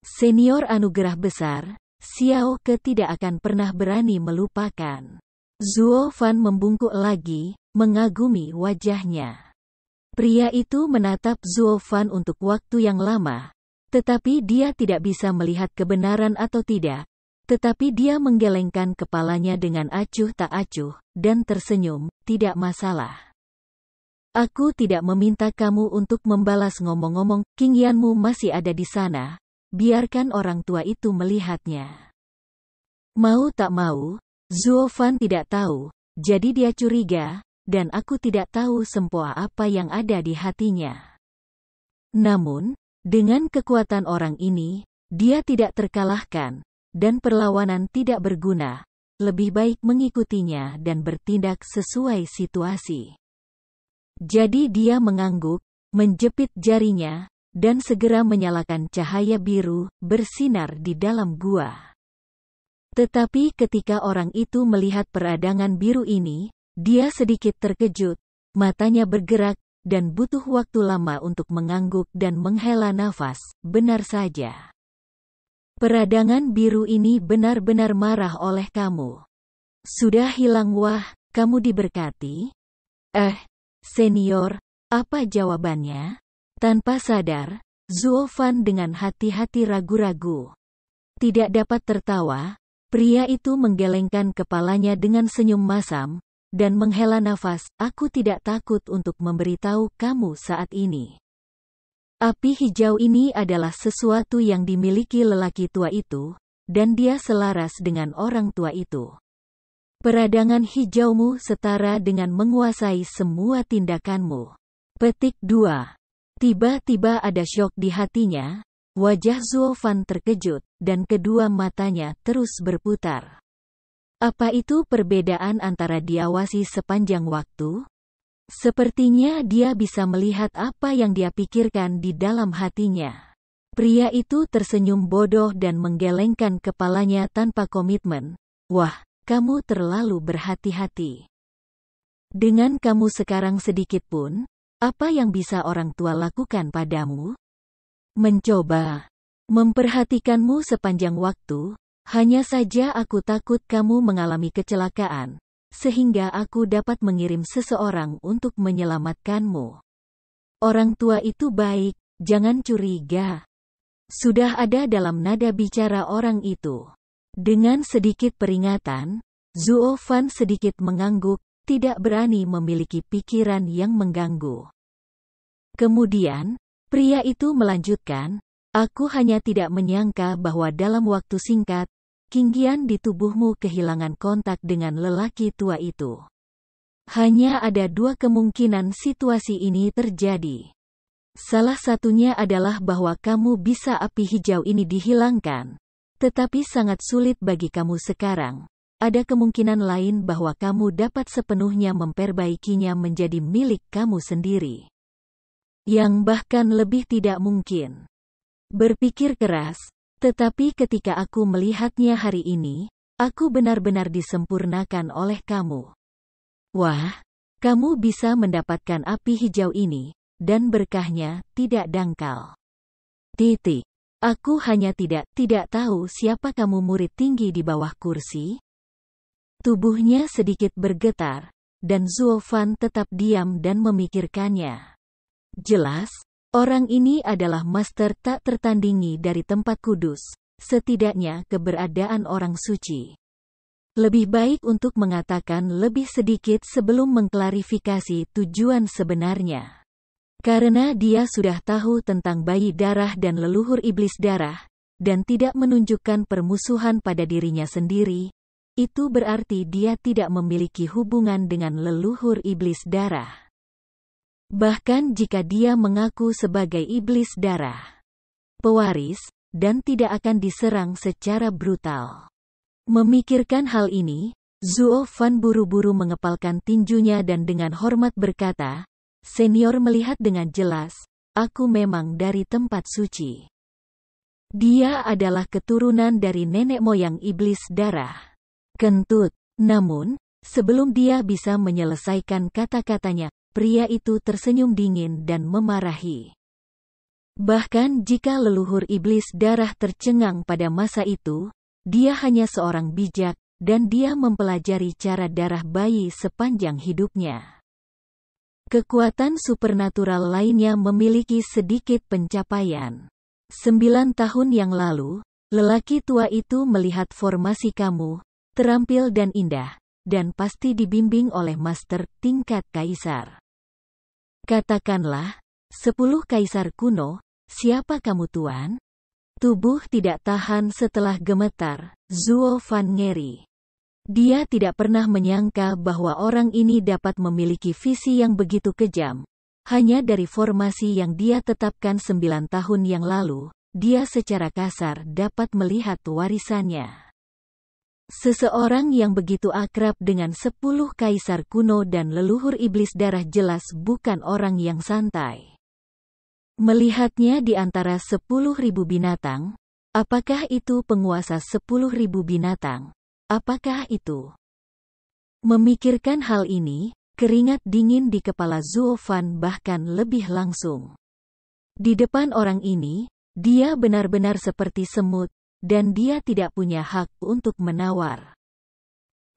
Senior anugerah besar, Xiao Ke tidak akan pernah berani melupakan. Zuo Fan membungkuk lagi, mengagumi wajahnya. Pria itu menatap Zuo Fan untuk waktu yang lama, tetapi dia tidak bisa melihat kebenaran atau tidak, tetapi dia menggelengkan kepalanya dengan acuh tak acuh, dan tersenyum, tidak masalah. Aku tidak meminta kamu untuk membalas ngomong-ngomong, Qingyanmu masih ada di sana, biarkan orang tua itu melihatnya. Mau tak mau, Zuo Fan tidak tahu, jadi dia curiga, dan aku tidak tahu sempoa apa yang ada di hatinya. Namun, dengan kekuatan orang ini, dia tidak terkalahkan, dan perlawanan tidak berguna, lebih baik mengikutinya dan bertindak sesuai situasi. Jadi dia mengangguk, menjepit jarinya, dan segera menyalakan cahaya biru, bersinar di dalam gua. Tetapi ketika orang itu melihat peradangan biru ini, dia sedikit terkejut, matanya bergerak, dan butuh waktu lama untuk mengangguk dan menghela nafas, benar saja. Peradangan biru ini benar-benar marah oleh kamu. Sudah hilang wah, kamu diberkati? Senior, apa jawabannya? Tanpa sadar, Zuo Fan dengan hati-hati ragu-ragu. Tidak dapat tertawa, pria itu menggelengkan kepalanya dengan senyum masam, dan menghela nafas, aku tidak takut untuk memberitahu kamu saat ini. Api hijau ini adalah sesuatu yang dimiliki lelaki tua itu, dan dia selaras dengan orang tua itu. Peradangan hijaumu setara dengan menguasai semua tindakanmu. Petik 2. Tiba-tiba ada syok di hatinya. Wajah Zuo Fan terkejut, dan kedua matanya terus berputar. Apa itu perbedaan antara diawasi sepanjang waktu? Sepertinya dia bisa melihat apa yang dia pikirkan di dalam hatinya. Pria itu tersenyum bodoh dan menggelengkan kepalanya tanpa komitmen. Wah, kamu terlalu berhati-hati. Dengan kamu sekarang sedikit pun, apa yang bisa orang tua lakukan padamu? Mencoba memperhatikanmu sepanjang waktu, hanya saja aku takut kamu mengalami kecelakaan, sehingga aku dapat mengirim seseorang untuk menyelamatkanmu. Orang tua itu baik, jangan curiga. Sudah ada dalam nada bicara orang itu. Dengan sedikit peringatan, Zuo Fan sedikit mengangguk, tidak berani memiliki pikiran yang mengganggu. Kemudian, pria itu melanjutkan, aku hanya tidak menyangka bahwa dalam waktu singkat, Qingyan di tubuhmu kehilangan kontak dengan lelaki tua itu. Hanya ada dua kemungkinan situasi ini terjadi. Salah satunya adalah bahwa kamu bisa api hijau ini dihilangkan, tetapi sangat sulit bagi kamu sekarang. Ada kemungkinan lain bahwa kamu dapat sepenuhnya memperbaikinya menjadi milik kamu sendiri. Yang bahkan lebih tidak mungkin. Berpikir keras, tetapi ketika aku melihatnya hari ini, aku benar-benar disempurnakan oleh kamu. Wah, kamu bisa mendapatkan api hijau ini, dan berkahnya tidak dangkal. Aku hanya tidak tahu siapa kamu murid tinggi di bawah kursi. Tubuhnya sedikit bergetar, dan Zuo Fan tetap diam dan memikirkannya. Jelas, orang ini adalah master tak tertandingi dari tempat kudus, setidaknya keberadaan orang suci. Lebih baik untuk mengatakan lebih sedikit sebelum mengklarifikasi tujuan sebenarnya. Karena dia sudah tahu tentang bayi darah dan leluhur iblis darah, dan tidak menunjukkan permusuhan pada dirinya sendiri, itu berarti dia tidak memiliki hubungan dengan leluhur iblis darah. Bahkan jika dia mengaku sebagai iblis darah pewaris, dan tidak akan diserang secara brutal. Memikirkan hal ini, Zuo Fan buru-buru mengepalkan tinjunya dan dengan hormat berkata, Senior melihat dengan jelas, aku memang dari tempat suci. Dia adalah keturunan dari nenek moyang iblis darah. Kentut. Namun, sebelum dia bisa menyelesaikan kata-katanya, pria itu tersenyum dingin dan memarahi. Bahkan jika leluhur iblis darah tercengang pada masa itu, dia hanya seorang bijak, dan dia mempelajari cara darah bayi sepanjang hidupnya. Kekuatan supernatural lainnya memiliki sedikit pencapaian. 9 tahun yang lalu, lelaki tua itu melihat formasi kamu, terampil dan indah, dan pasti dibimbing oleh master tingkat kaisar. Katakanlah, 10 kaisar kuno, siapa kamu tuan? Tubuh tidak tahan setelah gemetar, Zuo Fan ngeri. Dia tidak pernah menyangka bahwa orang ini dapat memiliki visi yang begitu kejam. Hanya dari formasi yang dia tetapkan 9 tahun yang lalu, dia secara kasar dapat melihat warisannya. Seseorang yang begitu akrab dengan 10 kaisar kuno dan leluhur iblis darah jelas bukan orang yang santai. Melihatnya di antara 10.000 binatang, apakah itu penguasa 10.000 binatang? Apakah itu? Memikirkan hal ini, keringat dingin di kepala Zuo Fan bahkan lebih langsung. Di depan orang ini, dia benar-benar seperti semut, dan dia tidak punya hak untuk menawar.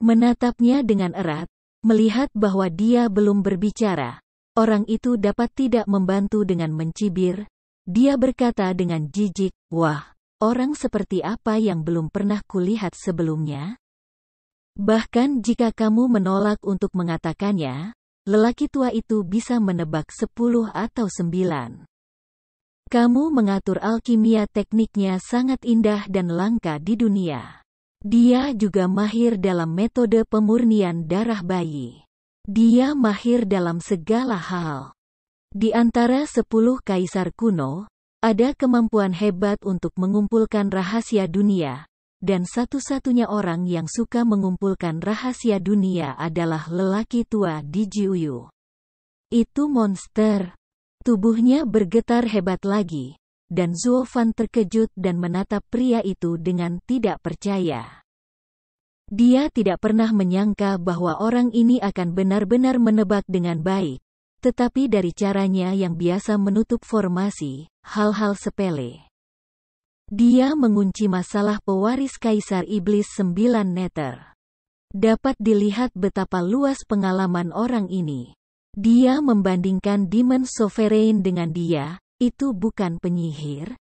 Menatapnya dengan erat, melihat bahwa dia belum berbicara, orang itu dapat tidak membantu dengan mencibir. Dia berkata dengan jijik, wah, orang seperti apa yang belum pernah kulihat sebelumnya? Bahkan jika kamu menolak untuk mengatakannya, lelaki tua itu bisa menebak 10 atau 9. Kamu mengatur alkimia tekniknya sangat indah dan langka di dunia. Dia juga mahir dalam metode pemurnian darah bayi. Dia mahir dalam segala hal. Di antara 10 kaisar kuno, ada kemampuan hebat untuk mengumpulkan rahasia dunia. Dan satu-satunya orang yang suka mengumpulkan rahasia dunia adalah lelaki tua di Jiuyu. Itu monster. Tubuhnya bergetar hebat lagi, dan Zuofan terkejut dan menatap pria itu dengan tidak percaya. Dia tidak pernah menyangka bahwa orang ini akan benar-benar menebak dengan baik, tetapi dari caranya yang biasa menutup formasi, hal-hal sepele. Dia mengunci masalah pewaris Kaisar Iblis 9 meter. Dapat dilihat betapa luas pengalaman orang ini. Dia membandingkan Demon Sovereign dengan dia, itu bukan penyihir.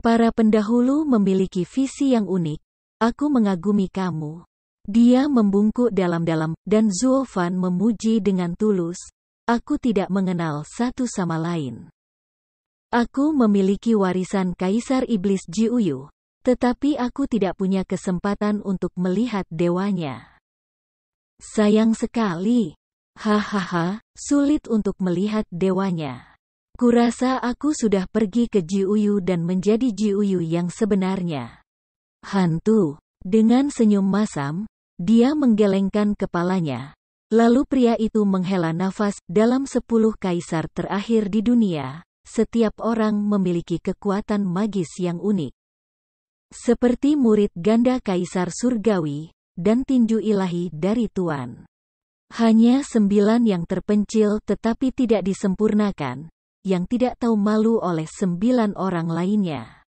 Para pendahulu memiliki visi yang unik, aku mengagumi kamu. Dia membungkuk dalam-dalam, dan Zuofan memuji dengan tulus, aku tidak mengenal satu sama lain. Aku memiliki warisan Kaisar Iblis Jiuyu, tetapi aku tidak punya kesempatan untuk melihat dewanya. Sayang sekali. Hahaha, sulit untuk melihat dewanya. Kurasa aku sudah pergi ke Jiuyu dan menjadi Jiuyu yang sebenarnya. Hantu. Dengan senyum masam, dia menggelengkan kepalanya. Lalu pria itu menghela nafas. Dalam 10 kaisar terakhir di dunia, setiap orang memiliki kekuatan magis yang unik. Seperti murid ganda kaisar surgawi, dan tinju ilahi dari Tuan. Hanya 9 yang terpencil tetapi tidak disempurnakan, yang tidak tahu malu oleh 9 orang lainnya.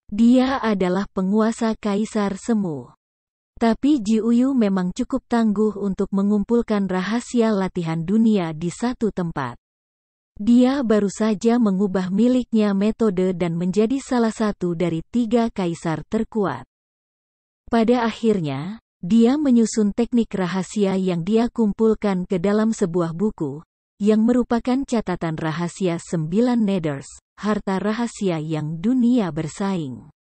Dia adalah penguasa kaisar semu. Tapi Jiuyu memang cukup tangguh untuk mengumpulkan rahasia latihan dunia di satu tempat. Dia baru saja mengubah miliknya metode dan menjadi salah satu dari 3 kaisar terkuat. Pada akhirnya, dia menyusun teknik rahasia yang dia kumpulkan ke dalam sebuah buku, yang merupakan catatan rahasia 9 Nethers, harta rahasia yang dunia bersaing.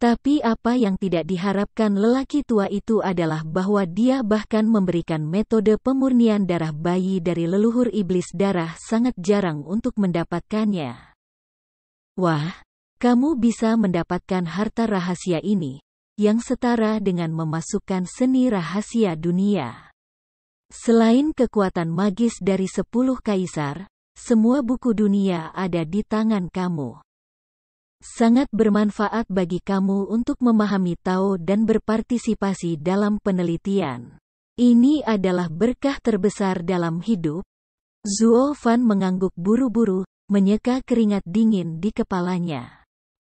Tapi apa yang tidak diharapkan lelaki tua itu adalah bahwa dia bahkan memberikan metode pemurnian darah bayi dari leluhur iblis darah sangat jarang untuk mendapatkannya. Wah, kamu bisa mendapatkan harta rahasia ini, yang setara dengan memasukkan seni rahasia dunia. Selain kekuatan magis dari 10 kaisar, semua buku dunia ada di tangan kamu. Sangat bermanfaat bagi kamu untuk memahami Tao dan berpartisipasi dalam penelitian. Ini adalah berkah terbesar dalam hidup. Zuofan mengangguk buru-buru, menyeka keringat dingin di kepalanya.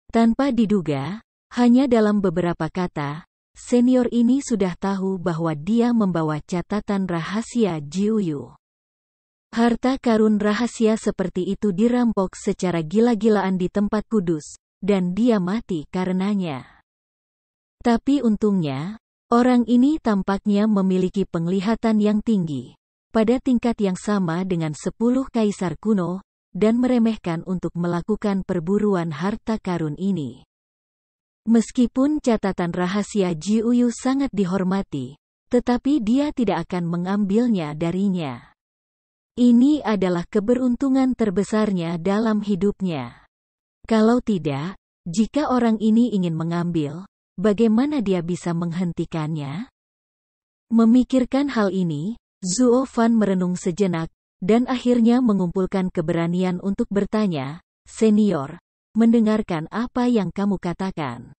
Tanpa diduga, hanya dalam beberapa kata, senior ini sudah tahu bahwa dia membawa catatan rahasia Jiuyu. Harta karun rahasia seperti itu dirampok secara gila-gilaan di tempat kudus, dan dia mati karenanya. Tapi untungnya, orang ini tampaknya memiliki penglihatan yang tinggi, pada tingkat yang sama dengan 10 kaisar kuno, dan meremehkan untuk melakukan perburuan harta karun ini. Meskipun catatan rahasia Jiuyu sangat dihormati, tetapi dia tidak akan mengambilnya darinya. Ini adalah keberuntungan terbesarnya dalam hidupnya. Kalau tidak, jika orang ini ingin mengambil, bagaimana dia bisa menghentikannya? Memikirkan hal ini, Zuofan merenung sejenak, dan akhirnya mengumpulkan keberanian untuk bertanya, "Senior, mendengarkan apa yang kamu katakan.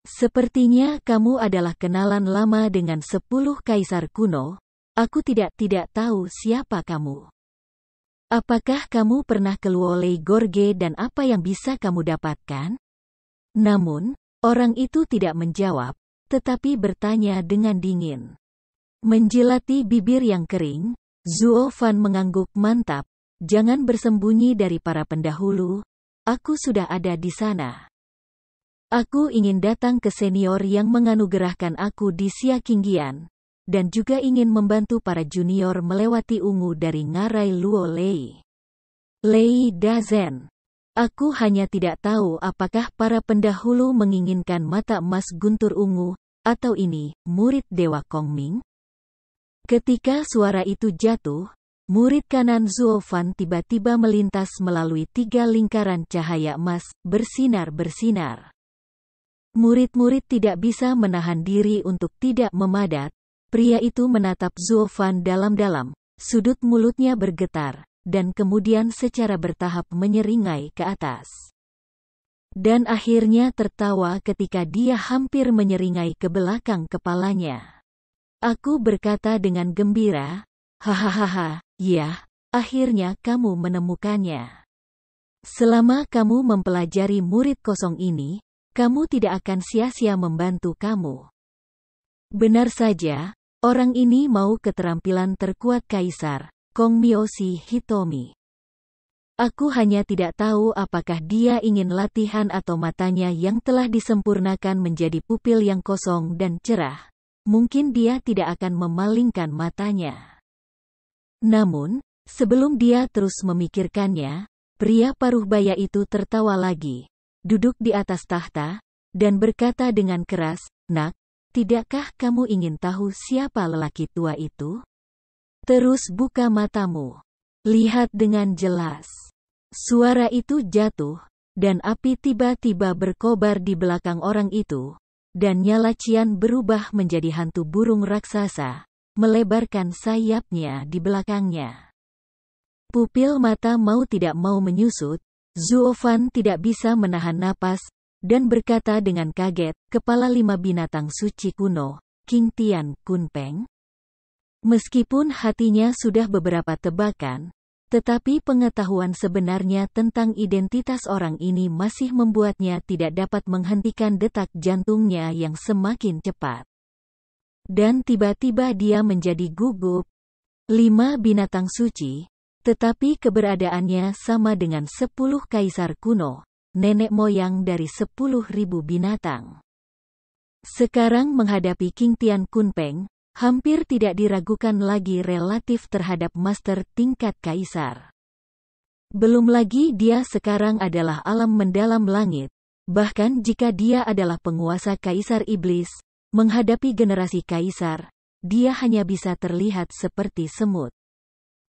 Sepertinya kamu adalah kenalan lama dengan 10 kaisar kuno. Aku tidak tahu siapa kamu. Apakah kamu pernah ke Luolei Gorge dan apa yang bisa kamu dapatkan?" Namun, orang itu tidak menjawab, tetapi bertanya dengan dingin. Menjilati bibir yang kering, Zuofan mengangguk mantap, "Jangan bersembunyi dari para pendahulu, aku sudah ada di sana. Aku ingin datang ke senior yang menganugerahkan aku di Siakinggian, dan juga ingin membantu para junior melewati ungu dari ngarai Luolei. Lei Dazen. Aku hanya tidak tahu apakah para pendahulu menginginkan mata emas guntur ungu, atau ini, murid Dewa Kongming?" Ketika suara itu jatuh, murid kanan Zuofan tiba-tiba melintas melalui 3 lingkaran cahaya emas, bersinar-bersinar. Murid-murid tidak bisa menahan diri untuk tidak memadat. Pria itu menatap Zuofan dalam-dalam, sudut mulutnya bergetar, dan kemudian secara bertahap menyeringai ke atas. Dan akhirnya tertawa ketika dia hampir menyeringai ke belakang kepalanya. Aku berkata dengan gembira, hahaha, ya, akhirnya kamu menemukannya. Selama kamu mempelajari murid kosong ini, kamu tidak akan sia-sia membantu kamu. Benar saja, orang ini mau keterampilan terkuat Kaisar, Kongmyoshi Hitomi. Aku hanya tidak tahu apakah dia ingin latihan atau matanya yang telah disempurnakan menjadi pupil yang kosong dan cerah. Mungkin dia tidak akan memalingkan matanya. Namun, sebelum dia terus memikirkannya, pria paruh baya itu tertawa lagi, duduk di atas tahta, dan berkata dengan keras, "Nak, tidakkah kamu ingin tahu siapa lelaki tua itu? Terus buka matamu. Lihat dengan jelas." Suara itu jatuh, dan api tiba-tiba berkobar di belakang orang itu, dan nyala Cian berubah menjadi hantu burung raksasa, melebarkan sayapnya di belakangnya. Pupil mata mau tidak mau menyusut, Zuo Fan tidak bisa menahan napas, dan berkata dengan kaget, "Kepala 5 binatang suci kuno, King Tian Kunpeng?" Meskipun hatinya sudah beberapa tebakan, tetapi pengetahuan sebenarnya tentang identitas orang ini masih membuatnya tidak dapat menghentikan detak jantungnya yang semakin cepat. Dan tiba-tiba dia menjadi gugup. 5 binatang suci, tetapi keberadaannya sama dengan 10 kaisar kuno, nenek moyang dari 10.000 binatang. Sekarang menghadapi King Tian Kunpeng, hampir tidak diragukan lagi relatif terhadap master tingkat kaisar. Belum lagi dia sekarang adalah alam mendalam langit, bahkan jika dia adalah penguasa kaisar iblis, menghadapi generasi kaisar, dia hanya bisa terlihat seperti semut.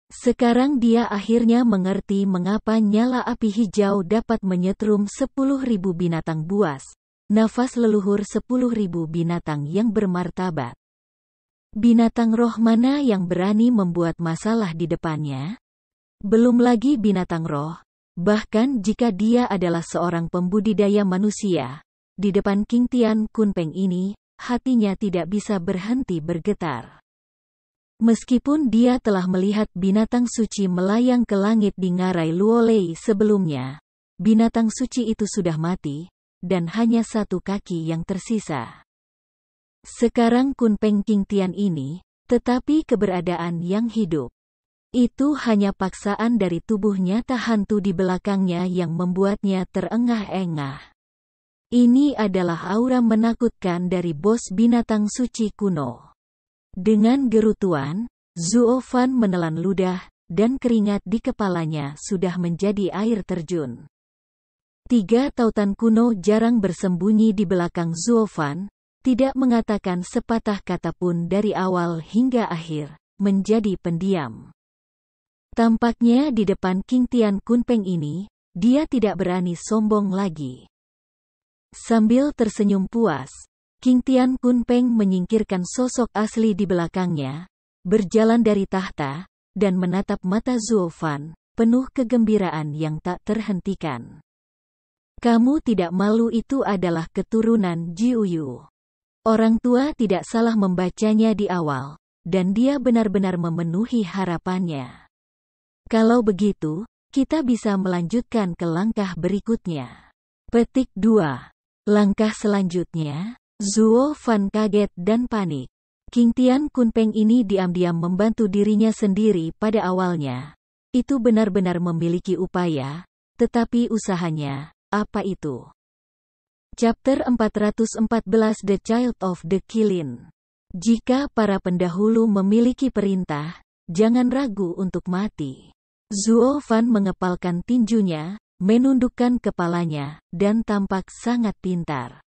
Sekarang dia akhirnya mengerti mengapa nyala api hijau dapat menyetrum 10.000 binatang buas, nafas leluhur 10.000 binatang yang bermartabat. Binatang roh mana yang berani membuat masalah di depannya? Belum lagi binatang roh, bahkan jika dia adalah seorang pembudidaya manusia, di depan King Tian Kunpeng ini, hatinya tidak bisa berhenti bergetar. Meskipun dia telah melihat binatang suci melayang ke langit di ngarai Luolei sebelumnya, binatang suci itu sudah mati, dan hanya satu kaki yang tersisa. Sekarang Kunpeng King Tian ini, tetapi keberadaan yang hidup. Itu hanya paksaan dari tubuh nyata hantu di belakangnya yang membuatnya terengah-engah. Ini adalah aura menakutkan dari bos binatang suci kuno. Dengan gerutuan, Zuo Fan menelan ludah, dan keringat di kepalanya sudah menjadi air terjun. 3 tautan kuno jarang bersembunyi di belakang Zuo Fan, tidak mengatakan sepatah kata pun dari awal hingga akhir, menjadi pendiam. Tampaknya di depan King Tian Kunpeng ini, dia tidak berani sombong lagi. Sambil tersenyum puas, King Tian Kunpeng menyingkirkan sosok asli di belakangnya, berjalan dari tahta, dan menatap mata Zuo Fan, penuh kegembiraan yang tak terhentikan. "Kamu tidak malu itu adalah keturunan Jiuyu." Orang tua tidak salah membacanya di awal, dan dia benar-benar memenuhi harapannya. Kalau begitu, kita bisa melanjutkan ke langkah berikutnya. Petik 2. Langkah selanjutnya, Zuo Fan kaget dan panik. King Tian Kunpeng ini diam-diam membantu dirinya sendiri pada awalnya. Itu benar-benar memiliki upaya, tetapi usahanya, apa itu? Chapter 414 The Child of the Qilin. Jika para pendahulu memiliki perintah, jangan ragu untuk mati. Zuo Fan mengepalkan tinjunya, menundukkan kepalanya, dan tampak sangat pintar.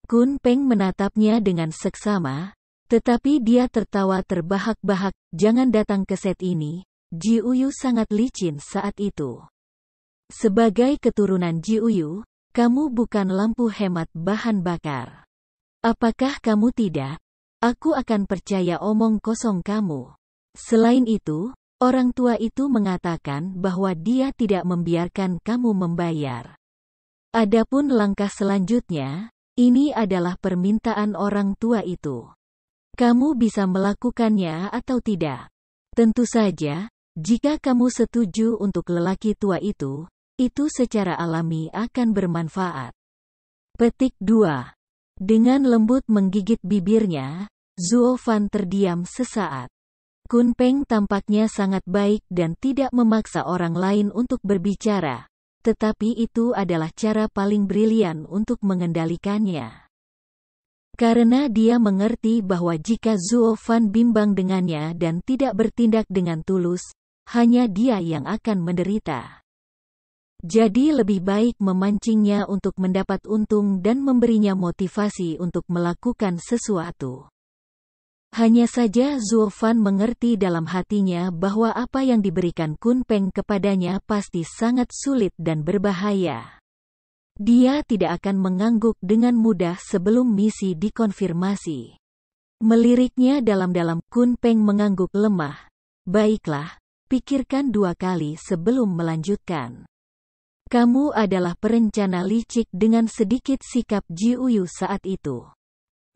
Kunpeng menatapnya dengan seksama, tetapi dia tertawa terbahak-bahak, "Jangan datang ke set ini, Jiuyu sangat licin saat itu. Sebagai keturunan Jiuyu, kamu bukan lampu hemat bahan bakar. Apakah kamu tidak? Aku akan percaya omong kosong kamu." Selain itu, orang tua itu mengatakan bahwa dia tidak membiarkan kamu membayar. Adapun langkah selanjutnya, ini adalah permintaan orang tua itu. Kamu bisa melakukannya atau tidak. Tentu saja, jika kamu setuju untuk lelaki tua itu secara alami akan bermanfaat. Petik 2. Dengan lembut menggigit bibirnya, Zuo Fan terdiam sesaat. Kun Peng tampaknya sangat baik dan tidak memaksa orang lain untuk berbicara, tetapi itu adalah cara paling brilian untuk mengendalikannya. Karena dia mengerti bahwa jika Zuo Fan bimbang dengannya dan tidak bertindak dengan tulus, hanya dia yang akan menderita. Jadi lebih baik memancingnya untuk mendapat untung dan memberinya motivasi untuk melakukan sesuatu. Hanya saja Zuo Fan mengerti dalam hatinya bahwa apa yang diberikan Kun Peng kepadanya pasti sangat sulit dan berbahaya. Dia tidak akan mengangguk dengan mudah sebelum misi dikonfirmasi. Meliriknya dalam-dalam, Kun Peng mengangguk lemah. Baiklah, pikirkan 2 kali sebelum melanjutkan. Kamu adalah perencana licik dengan sedikit sikap Jiuyu saat itu.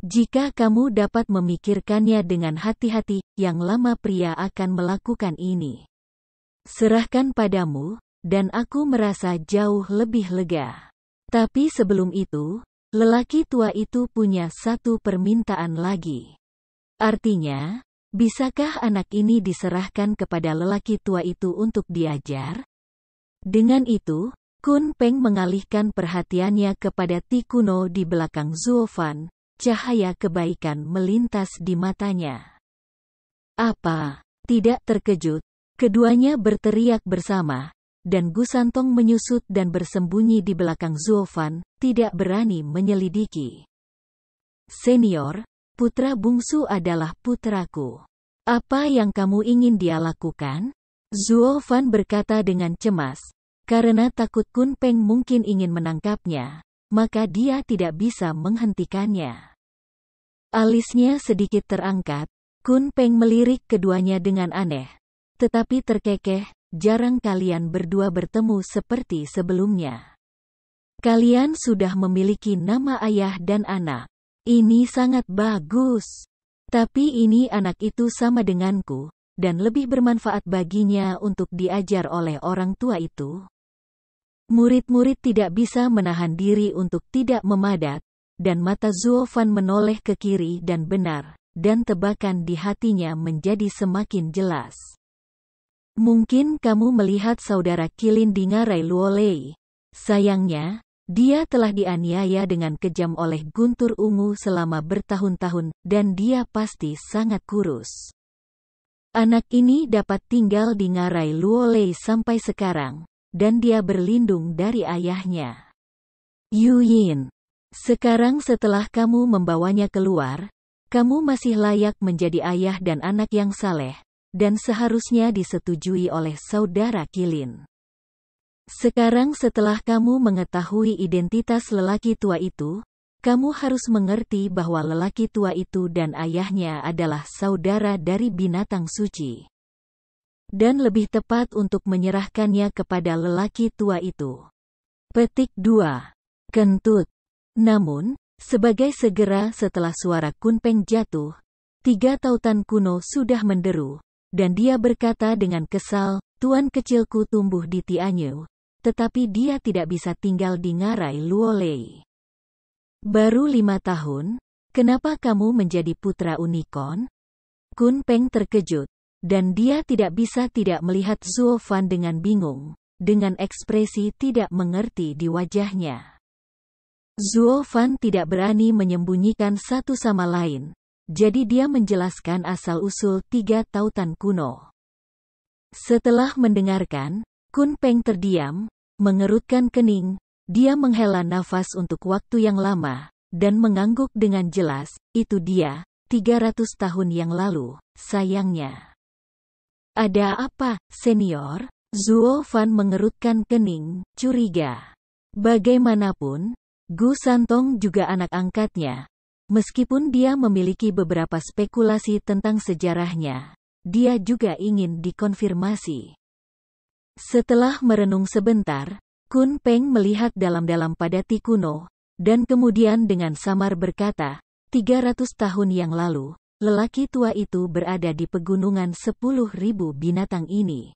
Jika kamu dapat memikirkannya dengan hati-hati, yang lama pria akan melakukan ini. Serahkan padamu, dan aku merasa jauh lebih lega. Tapi sebelum itu, lelaki tua itu punya satu permintaan lagi. Artinya, bisakah anak ini diserahkan kepada lelaki tua itu untuk diajar? Dengan itu, Kun Peng mengalihkan perhatiannya kepada Ti Kuno di belakang Zuo Fan. Cahaya kebaikan melintas di matanya. Apa? Tidak terkejut, keduanya berteriak bersama. Dan Gu Santong menyusut dan bersembunyi di belakang Zuo Fan, tidak berani menyelidiki. Senior, putra bungsu adalah putraku. Apa yang kamu ingin dia lakukan? Zuo Fan berkata dengan cemas. Karena takut Kun Peng mungkin ingin menangkapnya, maka dia tidak bisa menghentikannya. Alisnya sedikit terangkat, Kun Peng melirik keduanya dengan aneh. Tetapi terkekeh. Jarang kalian berdua bertemu seperti sebelumnya. Kalian sudah memiliki nama ayah dan anak. Ini sangat bagus. Tapi ini anak itu sama denganku, dan lebih bermanfaat baginya untuk diajar oleh orang tua itu. Murid-murid tidak bisa menahan diri untuk tidak memadat, dan mata Zuo Fan menoleh ke kiri dan benar, dan tebakan di hatinya menjadi semakin jelas. Mungkin kamu melihat saudara Kilin di ngarai Luolei. Sayangnya, dia telah dianiaya dengan kejam oleh guntur ungu selama bertahun-tahun, dan dia pasti sangat kurus. Anak ini dapat tinggal di ngarai Luolei sampai sekarang, dan dia berlindung dari ayahnya. Yu Yin, sekarang setelah kamu membawanya keluar, kamu masih layak menjadi ayah dan anak yang saleh. Dan seharusnya disetujui oleh saudara Kilin. Sekarang setelah kamu mengetahui identitas lelaki tua itu, kamu harus mengerti bahwa lelaki tua itu dan ayahnya adalah saudara dari binatang suci. Dan lebih tepat untuk menyerahkannya kepada lelaki tua itu. Petik 2. Kentut. Namun, sebagai segera setelah suara Kun Peng jatuh, 3 tautan kuno sudah menderu. Dan dia berkata dengan kesal, Tuan kecilku tumbuh di Tianyu, tetapi dia tidak bisa tinggal di ngarai Luolei. Baru 5 tahun, kenapa kamu menjadi putra unicorn? Kun Peng terkejut, dan dia tidak bisa tidak melihat Zuo Fan dengan bingung, dengan ekspresi tidak mengerti di wajahnya. Zuo Fan tidak berani menyembunyikan satu sama lain. Jadi dia menjelaskan asal-usul 3 tautan kuno. Setelah mendengarkan, Kun Peng terdiam, mengerutkan kening, dia menghela nafas untuk waktu yang lama, dan mengangguk dengan jelas, itu dia, 300 tahun yang lalu, sayangnya. Ada apa, senior? Zuo Fan mengerutkan kening, curiga. Bagaimanapun, Gu Santong juga anak angkatnya. Meskipun dia memiliki beberapa spekulasi tentang sejarahnya, dia juga ingin dikonfirmasi. Setelah merenung sebentar, Kun Peng melihat dalam-dalam pada Ti Kuno, dan kemudian dengan samar berkata, 300 tahun yang lalu, lelaki tua itu berada di pegunungan 10.000 binatang ini.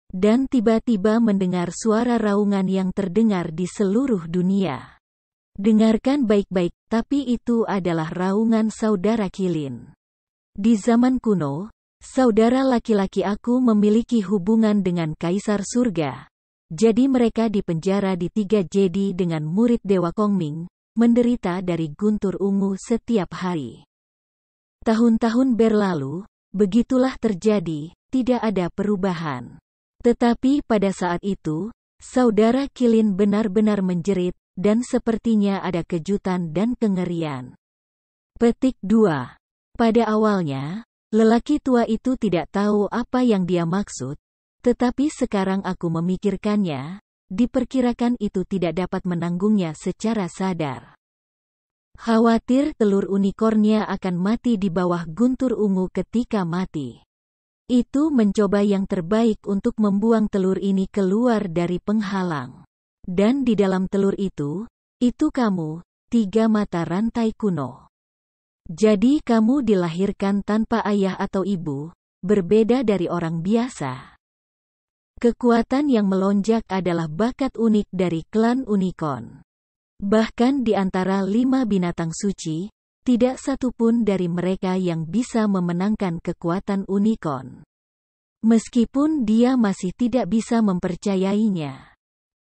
Dan tiba-tiba mendengar suara raungan yang terdengar di seluruh dunia. Dengarkan baik-baik, tapi itu adalah raungan saudara Qilin. Di zaman kuno, saudara laki-laki aku memiliki hubungan dengan Kaisar Surga. Jadi mereka dipenjara di 3 jedi dengan murid Dewa Kongming, menderita dari guntur ungu setiap hari. Tahun-tahun berlalu, begitulah terjadi, tidak ada perubahan. Tetapi pada saat itu, saudara Qilin benar-benar menjerit, dan sepertinya ada kejutan dan kengerian. Petik 2. Pada awalnya, lelaki tua itu tidak tahu apa yang dia maksud, tetapi sekarang aku memikirkannya, diperkirakan itu tidak dapat menanggungnya secara sadar. Khawatir telur unikornnya akan mati di bawah guntur ungu ketika mati. Itu mencoba yang terbaik untuk membuang telur ini keluar dari penghalang. Dan di dalam telur itu kamu, 3 mata rantai kuno. Jadi kamu dilahirkan tanpa ayah atau ibu, berbeda dari orang biasa. Kekuatan yang melonjak adalah bakat unik dari klan unicorn. Bahkan di antara 5 binatang suci, tidak satu pun dari mereka yang bisa memenangkan kekuatan unicorn. Meskipun dia masih tidak bisa mempercayainya.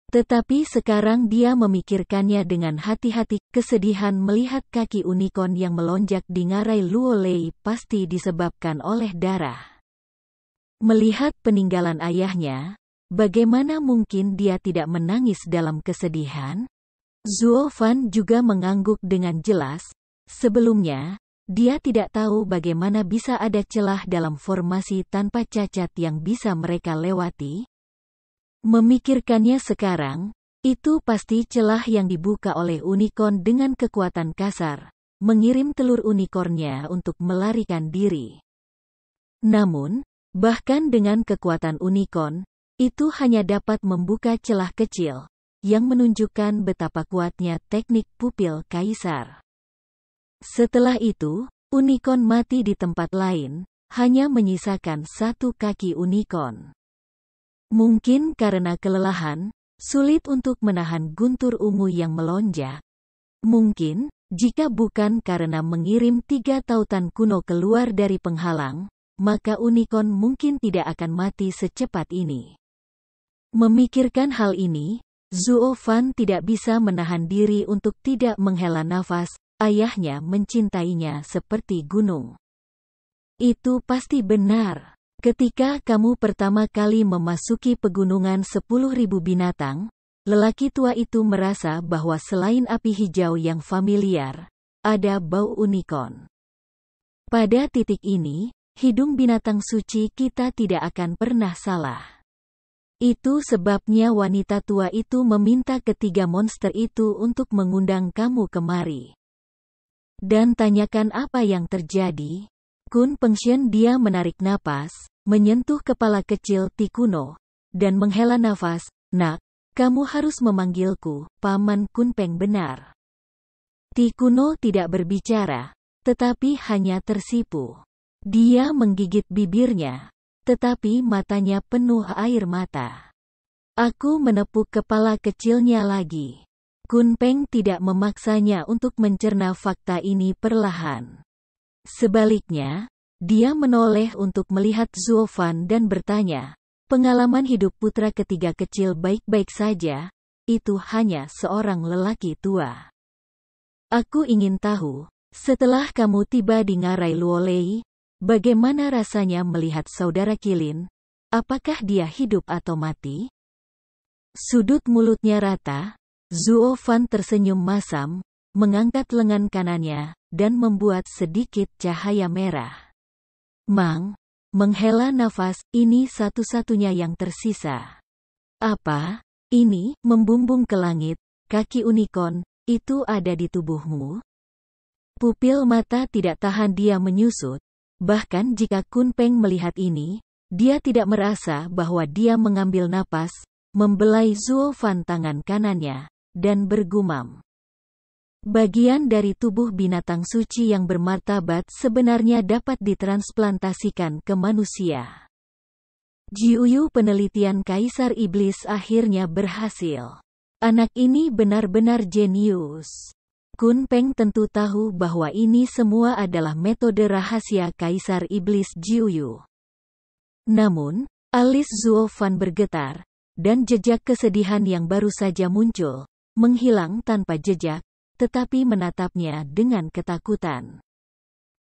Tetapi sekarang dia memikirkannya dengan hati-hati. Kesedihan melihat kaki unicorn yang melonjak di ngarai Luolei pasti disebabkan oleh darah. Melihat peninggalan ayahnya, bagaimana mungkin dia tidak menangis dalam kesedihan? Zuo Fan juga mengangguk dengan jelas. Sebelumnya, dia tidak tahu bagaimana bisa ada celah dalam formasi tanpa cacat yang bisa mereka lewati. Memikirkannya sekarang, itu pasti celah yang dibuka oleh unicorn dengan kekuatan kasar, mengirim telur unicornnya untuk melarikan diri. Namun, bahkan dengan kekuatan unicorn, itu hanya dapat membuka celah kecil, yang menunjukkan betapa kuatnya teknik pupil kaisar. Setelah itu, unicorn mati di tempat lain, hanya menyisakan 1 kaki unicorn. Mungkin karena kelelahan, sulit untuk menahan guntur ungu yang melonjak. Mungkin, jika bukan karena mengirim 3 tautan kuno keluar dari penghalang, maka unicorn mungkin tidak akan mati secepat ini. Memikirkan hal ini, Zuo Fan tidak bisa menahan diri untuk tidak menghela nafas. Ayahnya mencintainya seperti gunung. Itu pasti benar. Ketika kamu pertama kali memasuki pegunungan 10.000 binatang, lelaki tua itu merasa bahwa selain api hijau yang familiar, ada bau unicorn. Pada titik ini, hidung binatang suci kita tidak akan pernah salah. Itu sebabnya wanita tua itu meminta ketiga monster itu untuk mengundang kamu kemari. Dan tanyakan apa yang terjadi. Kun Pengxian dia menarik napas, menyentuh kepala kecil Ti Kuno, dan menghela nafas. Nak, kamu harus memanggilku, Paman Kun Peng benar. Ti Kuno tidak berbicara, tetapi hanya tersipu. Dia menggigit bibirnya, tetapi matanya penuh air mata. Aku menepuk kepala kecilnya lagi. Kun Peng tidak memaksanya untuk mencerna fakta ini perlahan. Sebaliknya, dia menoleh untuk melihat Zuo Fan dan bertanya, pengalaman hidup putra ketiga kecil baik-baik saja, itu hanya seorang lelaki tua. Aku ingin tahu, setelah kamu tiba di ngarai Luolei, bagaimana rasanya melihat saudara Qilin? Apakah dia hidup atau mati? Sudut mulutnya rata. Zuo Fan tersenyum masam, mengangkat lengan kanannya, dan membuat sedikit cahaya merah. Mang, menghela nafas, ini satu-satunya yang tersisa. Apa? Ini, membumbung ke langit, kaki unicorn, itu ada di tubuhmu? Pupil mata tidak tahan dia menyusut, bahkan jika Kun Peng melihat ini, dia tidak merasa bahwa dia mengambil napas, membelai Zuo Fan tangan kanannya, dan bergumam. Bagian dari tubuh binatang suci yang bermartabat sebenarnya dapat ditransplantasikan ke manusia. Jiuyu, penelitian Kaisar Iblis akhirnya berhasil. Anak ini benar-benar jenius. Kun Peng tentu tahu bahwa ini semua adalah metode rahasia Kaisar Iblis Jiuyu. Namun, alis Zuo Fan bergetar, dan jejak kesedihan yang baru saja muncul, menghilang tanpa jejak, tetapi menatapnya dengan ketakutan.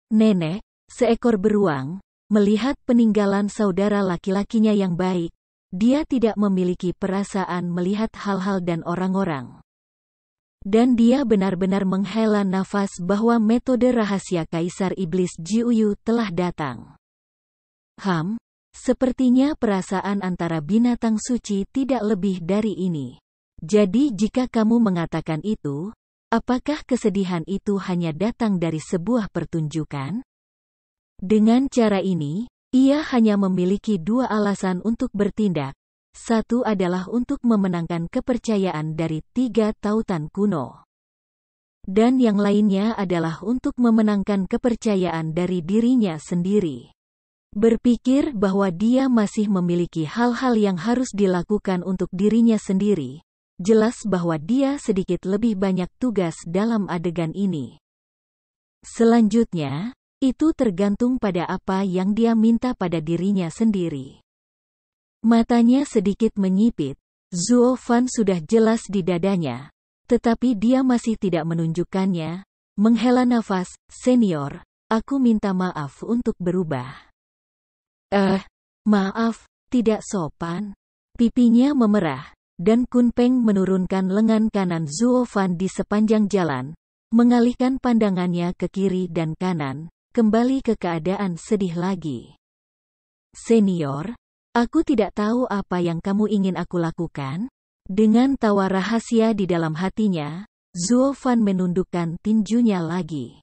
Nenek, seekor beruang, melihat peninggalan saudara laki-lakinya yang baik, dia tidak memiliki perasaan melihat hal-hal dan orang-orang. Dan dia benar-benar menghela nafas bahwa metode rahasia Kaisar Iblis Jiuyu telah datang. Sepertinya perasaan antara binatang suci tidak lebih dari ini. Jadi jika kamu mengatakan itu, apakah kesedihan itu hanya datang dari sebuah pertunjukan? Dengan cara ini, ia hanya memiliki dua alasan untuk bertindak. Satu adalah untuk memenangkan kepercayaan dari 3 tautan kuno. Dan yang lainnya adalah untuk memenangkan kepercayaan dari dirinya sendiri. Berpikir bahwa dia masih memiliki hal-hal yang harus dilakukan untuk dirinya sendiri. Jelas bahwa dia sedikit lebih banyak tugas dalam adegan ini. Selanjutnya, itu tergantung pada apa yang dia minta pada dirinya sendiri. Matanya sedikit menyipit, Zuo Fan sudah jelas di dadanya, tetapi dia masih tidak menunjukkannya. Menghela nafas, "Senior, aku minta maaf untuk berubah." Maaf, tidak sopan. Pipinya memerah. Dan Kun Peng menurunkan lengan kanan Zuo Fan di sepanjang jalan, mengalihkan pandangannya ke kiri dan kanan, kembali ke keadaan sedih lagi. "Senior, aku tidak tahu apa yang kamu ingin aku lakukan?" Dengan tawa rahasia di dalam hatinya, Zuo Fan menundukkan tinjunya lagi.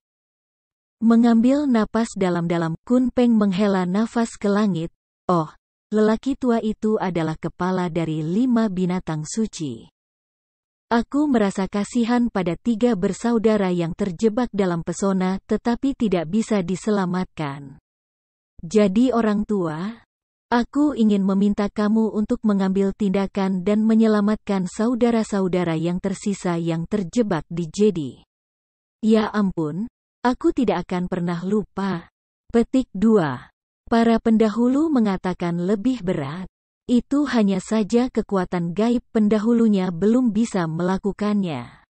Mengambil napas dalam-dalam, Kun Peng menghela nafas ke langit. "Oh, lelaki tua itu adalah kepala dari 5 binatang suci. Aku merasa kasihan pada 3 bersaudara yang terjebak dalam pesona tetapi tidak bisa diselamatkan. Jadi orang tua, aku ingin meminta kamu untuk mengambil tindakan dan menyelamatkan saudara-saudara yang tersisa yang terjebak di Jedi." "Ya ampun, aku tidak akan pernah lupa." Petik 2. Para pendahulu mengatakan lebih berat. Itu hanya saja kekuatan gaib pendahulunya belum bisa melakukannya.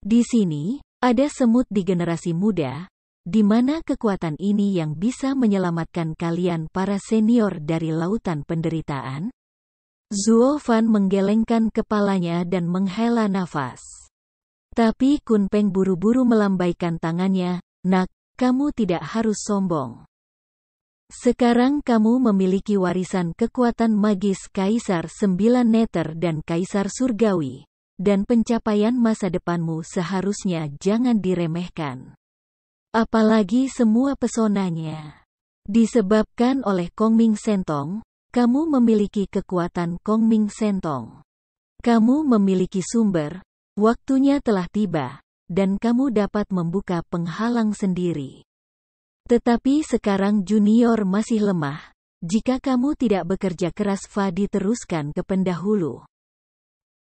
Di sini, ada semut di generasi muda, di mana kekuatan ini yang bisa menyelamatkan kalian para senior dari lautan penderitaan? Zuo Fan menggelengkan kepalanya dan menghela nafas. Tapi Kun Peng buru-buru melambaikan tangannya, "Nak, kamu tidak harus sombong. Sekarang kamu memiliki warisan kekuatan magis Kaisar 9 Neter dan Kaisar Surgawi, dan pencapaian masa depanmu seharusnya jangan diremehkan. Apalagi semua pesonanya. Disebabkan oleh Kongming Sentong, kamu memiliki kekuatan Kongming Sentong. Kamu memiliki sumber, waktunya telah tiba, dan kamu dapat membuka penghalang sendiri. Tetapi sekarang junior masih lemah. Jika kamu tidak bekerja keras, diteruskan ke pendahulu.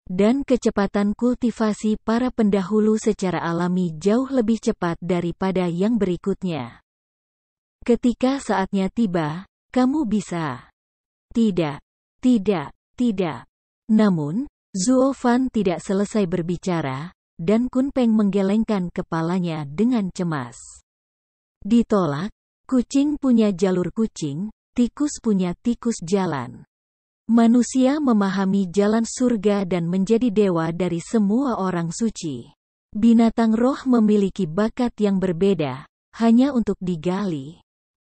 Dan kecepatan kultivasi para pendahulu secara alami jauh lebih cepat daripada yang berikutnya. Ketika saatnya tiba, kamu bisa." Tidak. Namun, Zuo Fan tidak selesai berbicara, dan Kun Peng menggelengkan kepalanya dengan cemas. "Ditolak, kucing punya jalur kucing, tikus punya tikus jalan. Manusia memahami jalan surga dan menjadi dewa dari semua orang suci. Binatang roh memiliki bakat yang berbeda, hanya untuk digali.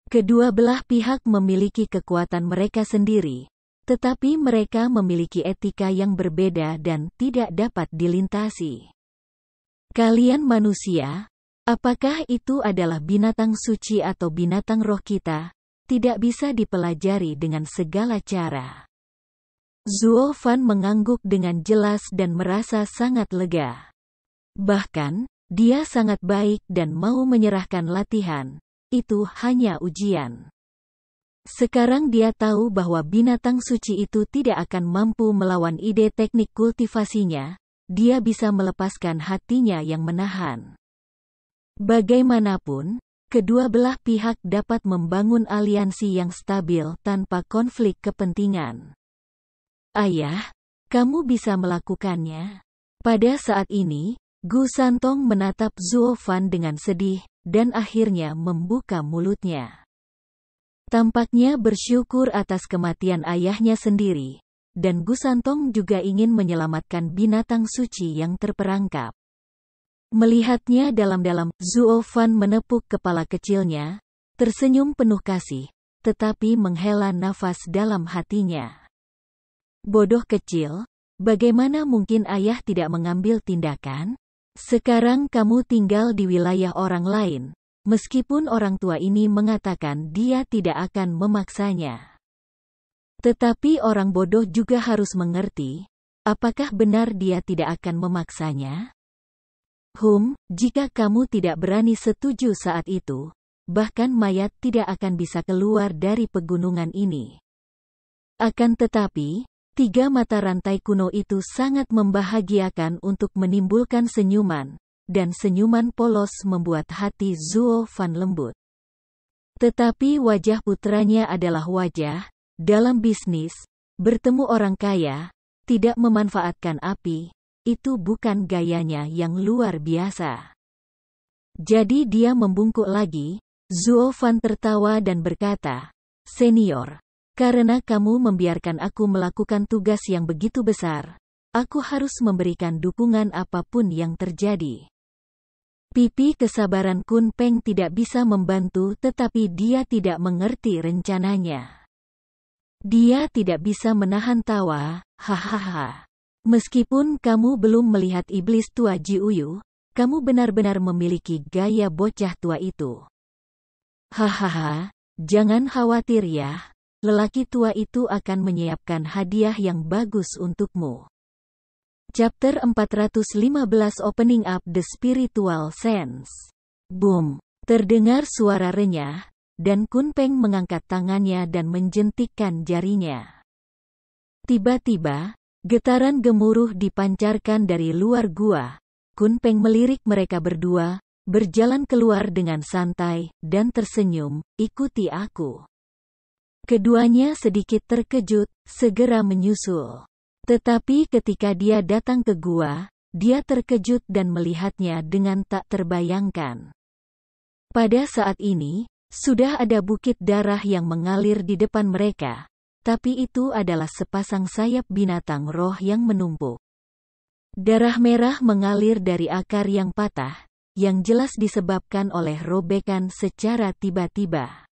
Kedua belah pihak memiliki kekuatan mereka sendiri, tetapi mereka memiliki etika yang berbeda dan tidak dapat dilintasi. Kalian manusia, apakah itu adalah binatang suci atau binatang roh kita, tidak bisa dipelajari dengan segala cara. Zuo Fan mengangguk dengan jelas dan merasa sangat lega. Bahkan, dia sangat baik dan mau menyerahkan latihan. Itu hanya ujian. Sekarang dia tahu bahwa binatang suci itu tidak akan mampu melawan ide teknik kultivasinya. Dia bisa melepaskan hatinya yang menahan. Bagaimanapun, kedua belah pihak dapat membangun aliansi yang stabil tanpa konflik kepentingan. Ayah, kamu bisa melakukannya. Pada saat ini, Gu Santong menatap Zuo Fan dengan sedih, dan akhirnya membuka mulutnya. Tampaknya bersyukur atas kematian ayahnya sendiri, dan Gu Santong juga ingin menyelamatkan binatang suci yang terperangkap. Melihatnya dalam-dalam, Zuo Fan menepuk kepala kecilnya, tersenyum penuh kasih, tetapi menghela nafas dalam hatinya. Bodoh kecil, bagaimana mungkin ayah tidak mengambil tindakan? Sekarang kamu tinggal di wilayah orang lain, meskipun orang tua ini mengatakan dia tidak akan memaksanya. Tetapi orang bodoh juga harus mengerti, apakah benar dia tidak akan memaksanya? Jika kamu tidak berani setuju saat itu, bahkan mayat tidak akan bisa keluar dari pegunungan ini. Akan tetapi, tiga mata rantai kuno itu sangat membahagiakan untuk menimbulkan senyuman, dan senyuman polos membuat hati Zuo Fan lembut. Tetapi wajah putranya adalah wajah, dalam bisnis, bertemu orang kaya, tidak memanfaatkan api, itu bukan gayanya yang luar biasa. Jadi dia membungkuk lagi. Zuo Fan tertawa dan berkata, "Senior, karena kamu membiarkan aku melakukan tugas yang begitu besar, aku harus memberikan dukungan apapun yang terjadi." Pipi kesabaran Kun Peng tidak bisa membantu, tetapi dia tidak mengerti rencananya. Dia tidak bisa menahan tawa, hahaha. Meskipun kamu belum melihat iblis tua Ji Uyu, kamu benar-benar memiliki gaya bocah tua itu. Hahaha, jangan khawatir ya. Lelaki tua itu akan menyiapkan hadiah yang bagus untukmu. Chapter 415 Opening Up the Spiritual Sense. Boom! Terdengar suara renyah, dan Kun Peng mengangkat tangannya dan menjentikkan jarinya. Tiba-tiba, getaran gemuruh dipancarkan dari luar gua. Kun Peng melirik mereka berdua, berjalan keluar dengan santai, dan tersenyum, "Ikuti aku." Keduanya sedikit terkejut, segera menyusul. Tetapi ketika dia datang ke gua, dia terkejut dan melihatnya dengan tak terbayangkan. Pada saat ini, sudah ada bukit darah yang mengalir di depan mereka, tapi itu adalah sepasang sayap binatang roh yang menumpuk. Darah merah mengalir dari akar yang patah, yang jelas disebabkan oleh robekan secara tiba-tiba.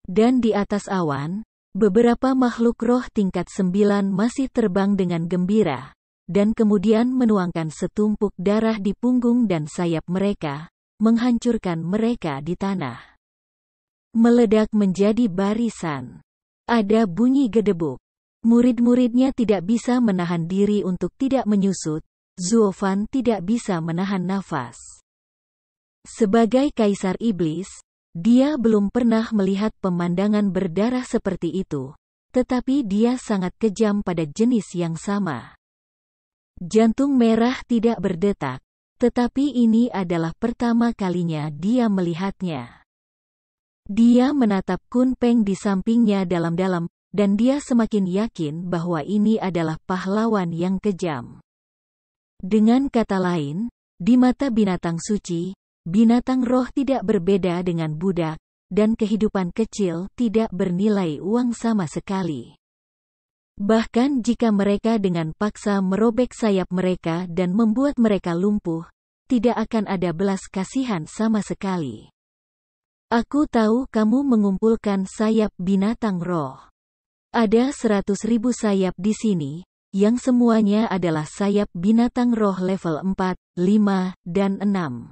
Dan di atas awan, beberapa makhluk roh tingkat 9 masih terbang dengan gembira, dan kemudian menuangkan setumpuk darah di punggung dan sayap mereka, menghancurkan mereka di tanah. Meledak menjadi barisan. Ada bunyi gedebuk. Murid-muridnya tidak bisa menahan diri untuk tidak menyusut. Zuo Fan tidak bisa menahan nafas. Sebagai kaisar iblis, dia belum pernah melihat pemandangan berdarah seperti itu, tetapi dia sangat kejam pada jenis yang sama. Jantung merah tidak berdetak, tetapi ini adalah pertama kalinya dia melihatnya. Dia menatap Kun Peng di sampingnya dalam-dalam, dan dia semakin yakin bahwa ini adalah pahlawan yang kejam. Dengan kata lain, di mata binatang suci, binatang roh tidak berbeda dengan budak, dan kehidupan kecil tidak bernilai uang sama sekali. Bahkan jika mereka dengan paksa merobek sayap mereka dan membuat mereka lumpuh, tidak akan ada belas kasihan sama sekali. Aku tahu kamu mengumpulkan sayap binatang roh. Ada 100.000 sayap di sini, yang semuanya adalah sayap binatang roh level 4, 5, dan 6.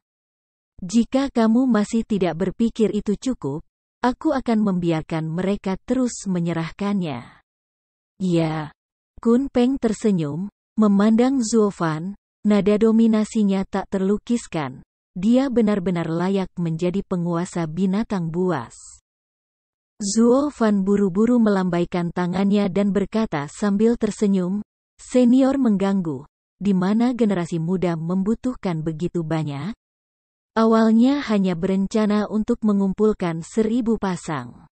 Jika kamu masih tidak berpikir itu cukup, aku akan membiarkan mereka terus menyerahkannya. Ya, Kun Peng tersenyum, memandang Zuo Fan, nada dominasinya tak terlukiskan. Dia benar-benar layak menjadi penguasa binatang buas. Zuo Fan buru-buru melambaikan tangannya dan berkata sambil tersenyum, "Senior mengganggu, di mana generasi muda membutuhkan begitu banyak?" Awalnya hanya berencana untuk mengumpulkan 1000 pasang.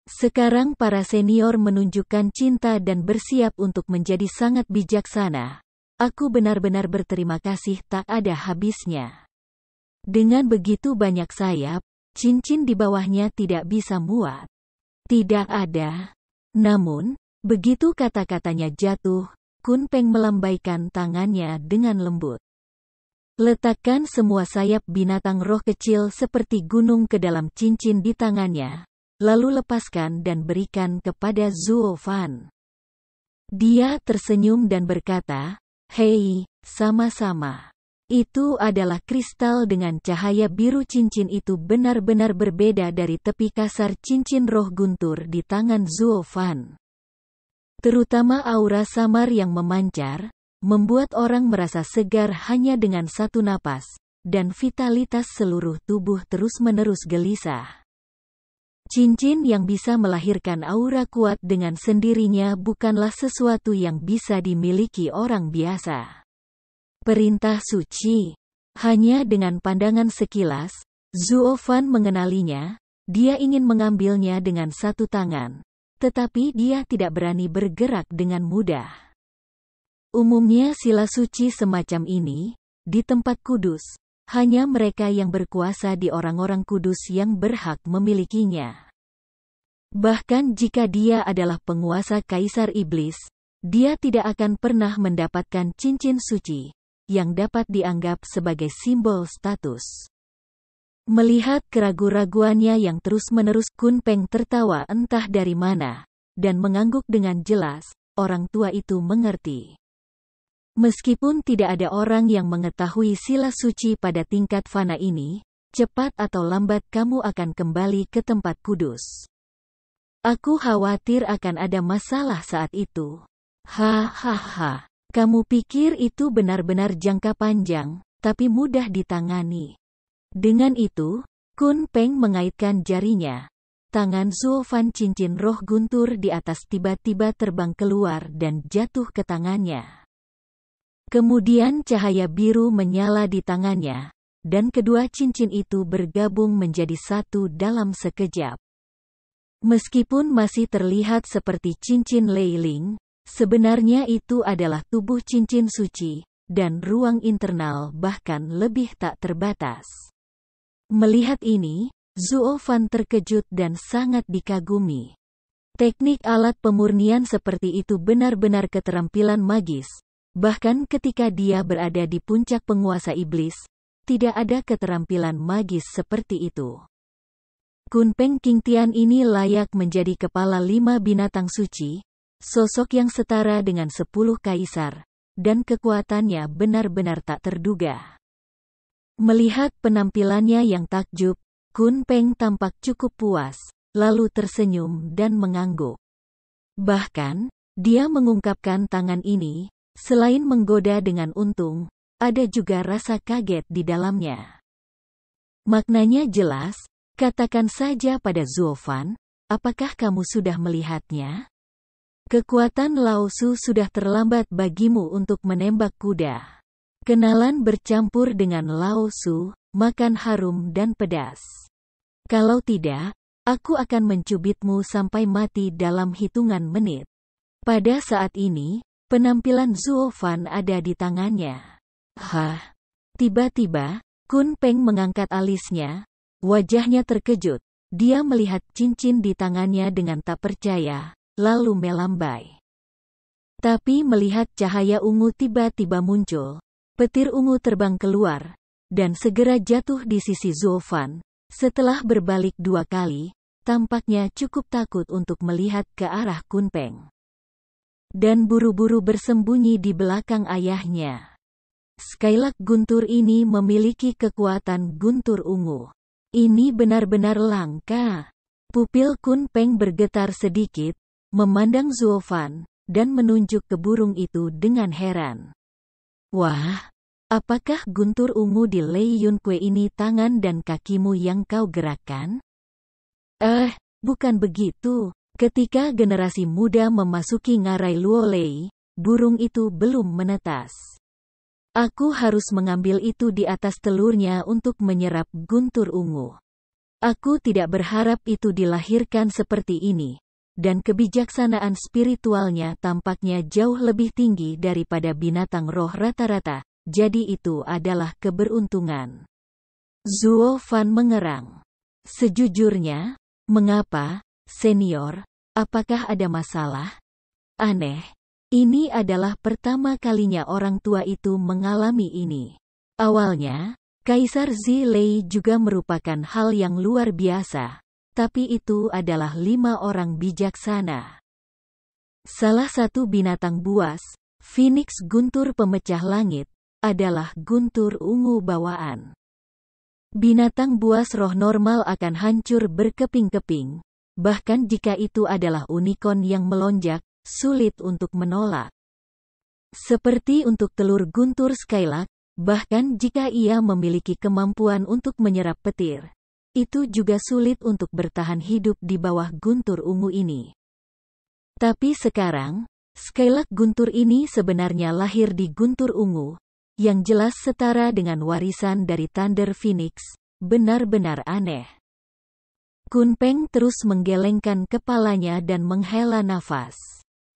Sekarang para senior menunjukkan cinta dan bersiap untuk menjadi sangat bijaksana. Aku benar-benar berterima kasih tak ada habisnya. Dengan begitu banyak sayap, cincin di bawahnya tidak bisa muat. Tidak ada. Namun, begitu kata-katanya jatuh, Kun Peng melambaikan tangannya dengan lembut. Letakkan semua sayap binatang roh kecil seperti gunung ke dalam cincin di tangannya, lalu lepaskan dan berikan kepada Zuo Fan. Dia tersenyum dan berkata, "Hei, sama-sama." Itu adalah kristal dengan cahaya biru. Cincin itu benar-benar berbeda dari tepi kasar cincin roh guntur di tangan Zuo Fan. Terutama aura samar yang memancar, membuat orang merasa segar hanya dengan satu napas, dan vitalitas seluruh tubuh terus-menerus gelisah. Cincin yang bisa melahirkan aura kuat dengan sendirinya bukanlah sesuatu yang bisa dimiliki orang biasa. Perintah suci. Hanya dengan pandangan sekilas, Zuo Fan mengenalinya. Dia ingin mengambilnya dengan satu tangan, tetapi dia tidak berani bergerak dengan mudah. Umumnya sila suci semacam ini, di tempat kudus, hanya mereka yang berkuasa di orang-orang kudus yang berhak memilikinya. Bahkan jika dia adalah penguasa Kaisar Iblis, dia tidak akan pernah mendapatkan cincin suci, yang dapat dianggap sebagai simbol status. Melihat keraguan-raguannya yang terus-menerus, Kun Peng tertawa entah dari mana, dan mengangguk dengan jelas, orang tua itu mengerti. Meskipun tidak ada orang yang mengetahui sila suci pada tingkat fana ini, cepat atau lambat kamu akan kembali ke tempat kudus. Aku khawatir akan ada masalah saat itu. Hahaha. Kamu pikir itu benar-benar jangka panjang, tapi mudah ditangani. Dengan itu, Kun Peng mengaitkan jarinya. Tangan Zuo Fan, cincin roh guntur di atas tiba-tiba terbang keluar dan jatuh ke tangannya. Kemudian cahaya biru menyala di tangannya, dan kedua cincin itu bergabung menjadi satu dalam sekejap. Meskipun masih terlihat seperti cincin Leiling, sebenarnya itu adalah tubuh cincin suci, dan ruang internal bahkan lebih tak terbatas. Melihat ini, Zuo Fan terkejut dan sangat dikagumi. Teknik alat pemurnian seperti itu benar-benar keterampilan magis. Bahkan ketika dia berada di puncak penguasa iblis, tidak ada keterampilan magis seperti itu. Kun Peng Qingtian ini layak menjadi kepala 5 binatang suci, sosok yang setara dengan 10 kaisar, dan kekuatannya benar-benar tak terduga. Melihat penampilannya yang takjub, Kun Peng tampak cukup puas, lalu tersenyum dan mengangguk. Bahkan, dia mengungkapkan tangan ini, selain menggoda dengan untung, ada juga rasa kaget di dalamnya. Maknanya jelas, katakan saja pada Zuo Fan, apakah kamu sudah melihatnya? Kekuatan Lao Su sudah terlambat bagimu untuk menembak kuda. Kenalan bercampur dengan Lao Su, makan harum dan pedas. Kalau tidak, aku akan mencubitmu sampai mati dalam hitungan menit. Pada saat ini, penampilan Zuo Fan ada di tangannya. Hah? Tiba-tiba, Kun Peng mengangkat alisnya. Wajahnya terkejut. Dia melihat cincin di tangannya dengan tak percaya, lalu melambai. Tapi melihat cahaya ungu tiba-tiba muncul, petir ungu terbang keluar, dan segera jatuh di sisi Zuo Fan. Setelah berbalik 2 kali, tampaknya cukup takut untuk melihat ke arah Kun Peng. Dan buru-buru bersembunyi di belakang ayahnya. Skylak guntur ini memiliki kekuatan guntur ungu. Ini benar-benar langka. Pupil Kun Peng bergetar sedikit, memandang Zuo Fan, dan menunjuk ke burung itu dengan heran. Wah, apakah guntur ungu di Lei Yunkue ini tangan dan kakimu yang kau gerakkan? Bukan begitu. Ketika generasi muda memasuki ngarai Luo Lei, burung itu belum menetas. Aku harus mengambil itu di atas telurnya untuk menyerap guntur ungu. Aku tidak berharap itu dilahirkan seperti ini, dan kebijaksanaan spiritualnya tampaknya jauh lebih tinggi daripada binatang roh rata-rata, jadi itu adalah keberuntungan. Zuo Fan mengerang. Sejujurnya, mengapa, senior, apakah ada masalah? Aneh. Ini adalah pertama kalinya orang tua itu mengalami ini. Awalnya, Kaisar Zilei juga merupakan hal yang luar biasa, tapi itu adalah 5 orang bijaksana. Salah satu binatang buas, Phoenix guntur pemecah langit, adalah guntur ungu bawaan. Binatang buas roh normal akan hancur berkeping-keping, bahkan jika itu adalah unicorn yang melonjak, sulit untuk menolak. Seperti untuk telur guntur Skylark, bahkan jika ia memiliki kemampuan untuk menyerap petir, itu juga sulit untuk bertahan hidup di bawah guntur ungu ini. Tapi sekarang, Skylark guntur ini sebenarnya lahir di guntur ungu, yang jelas setara dengan warisan dari Thunder Phoenix, benar-benar aneh. Kunpeng terus menggelengkan kepalanya dan menghela nafas.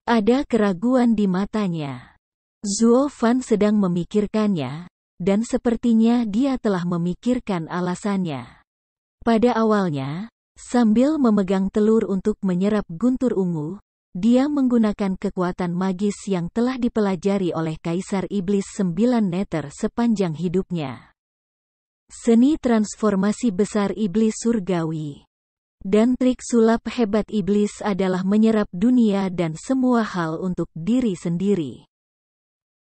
Ada keraguan di matanya. Zuo Fan sedang memikirkannya, dan sepertinya dia telah memikirkan alasannya. Pada awalnya, sambil memegang telur untuk menyerap guntur ungu, dia menggunakan kekuatan magis yang telah dipelajari oleh Kaisar Iblis 9 Neter sepanjang hidupnya. Seni transformasi besar iblis surgawi. Dan trik sulap hebat iblis adalah menyerap dunia dan semua hal untuk diri sendiri.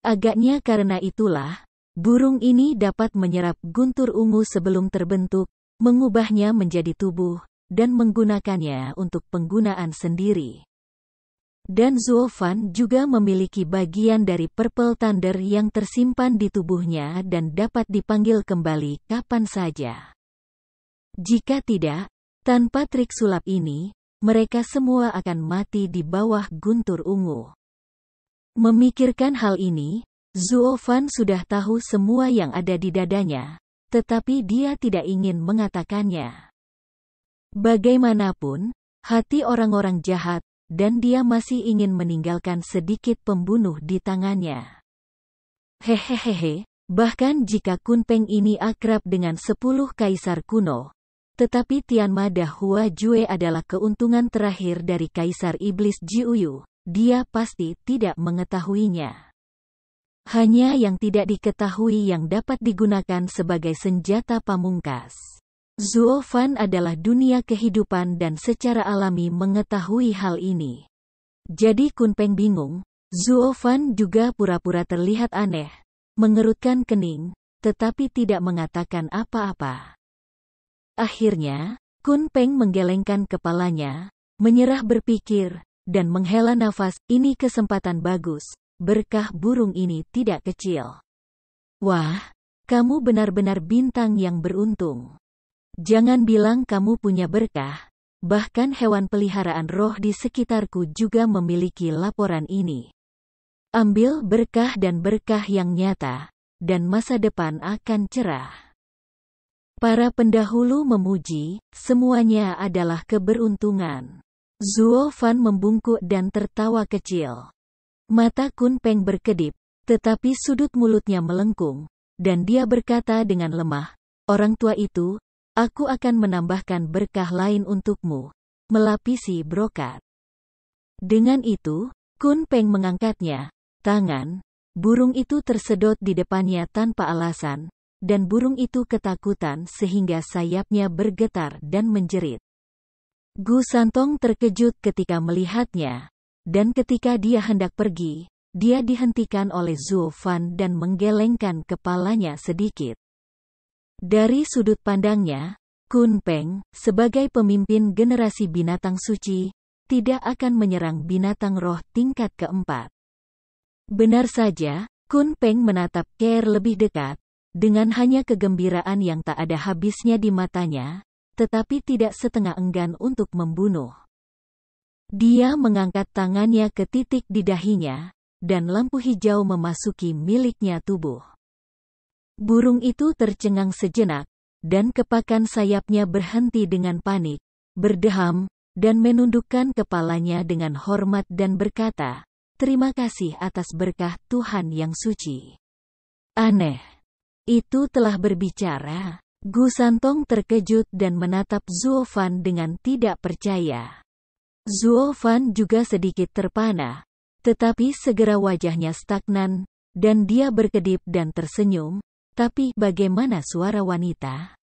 Agaknya karena itulah, burung ini dapat menyerap guntur ungu sebelum terbentuk, mengubahnya menjadi tubuh, dan menggunakannya untuk penggunaan sendiri. Dan Zuo Fan juga memiliki bagian dari Purple Thunder yang tersimpan di tubuhnya dan dapat dipanggil kembali kapan saja. Jika tidak, tanpa trik sulap ini, mereka semua akan mati di bawah guntur ungu. Memikirkan hal ini, Zuo Fan sudah tahu semua yang ada di dadanya, tetapi dia tidak ingin mengatakannya. Bagaimanapun, hati orang-orang jahat, dan dia masih ingin meninggalkan sedikit pembunuh di tangannya. Hehehe, bahkan jika Kunpeng ini akrab dengan 10 kaisar kuno, tetapi Tianma Dahua Jue adalah keuntungan terakhir dari Kaisar Iblis Jiuyu, dia pasti tidak mengetahuinya. Hanya yang tidak diketahui yang dapat digunakan sebagai senjata pamungkas. Zuo Fan adalah dunia kehidupan dan secara alami mengetahui hal ini. Jadi Kunpeng bingung, Zuo Fan juga pura-pura terlihat aneh, mengerutkan kening, tetapi tidak mengatakan apa-apa. Akhirnya, Kunpeng menggelengkan kepalanya, menyerah berpikir, dan menghela nafas, ini kesempatan bagus, berkah burung ini tidak kecil. Wah, kamu benar-benar bintang yang beruntung. Jangan bilang kamu punya berkah, bahkan hewan peliharaan roh di sekitarku juga memiliki laporan ini. Ambil berkah dan berkah yang nyata, dan masa depan akan cerah. Para pendahulu memuji, semuanya adalah keberuntungan. Zuo Fan membungkuk dan tertawa kecil. Mata Kunpeng berkedip, tetapi sudut mulutnya melengkung, dan dia berkata dengan lemah, orang tua itu, aku akan menambahkan berkah lain untukmu, melapisi brokat. Dengan itu, Kunpeng mengangkatnya, tangan, burung itu tersedot di depannya tanpa alasan, dan burung itu ketakutan sehingga sayapnya bergetar dan menjerit. Gu Santong terkejut ketika melihatnya, dan ketika dia hendak pergi, dia dihentikan oleh Zuo Fan dan menggelengkan kepalanya sedikit. Dari sudut pandangnya, Kunpeng, sebagai pemimpin generasi binatang suci, tidak akan menyerang binatang roh tingkat keempat. Benar saja, Kun Peng menatap Keir lebih dekat, dengan hanya kegembiraan yang tak ada habisnya di matanya, tetapi tidak setengah enggan untuk membunuh. Dia mengangkat tangannya ke titik di dahinya, dan lampu hijau memasuki miliknya tubuh. Burung itu tercengang sejenak, dan kepakan sayapnya berhenti dengan panik, berdeham, dan menundukkan kepalanya dengan hormat dan berkata, "Terima kasih atas berkah Tuhan yang suci." Aneh. Itu telah berbicara. Gu Santong terkejut dan menatap Zuo Fan dengan tidak percaya. Zuo Fan juga sedikit terpana, tetapi segera wajahnya stagnan, dan dia berkedip dan tersenyum. Tapi bagaimana suara wanita?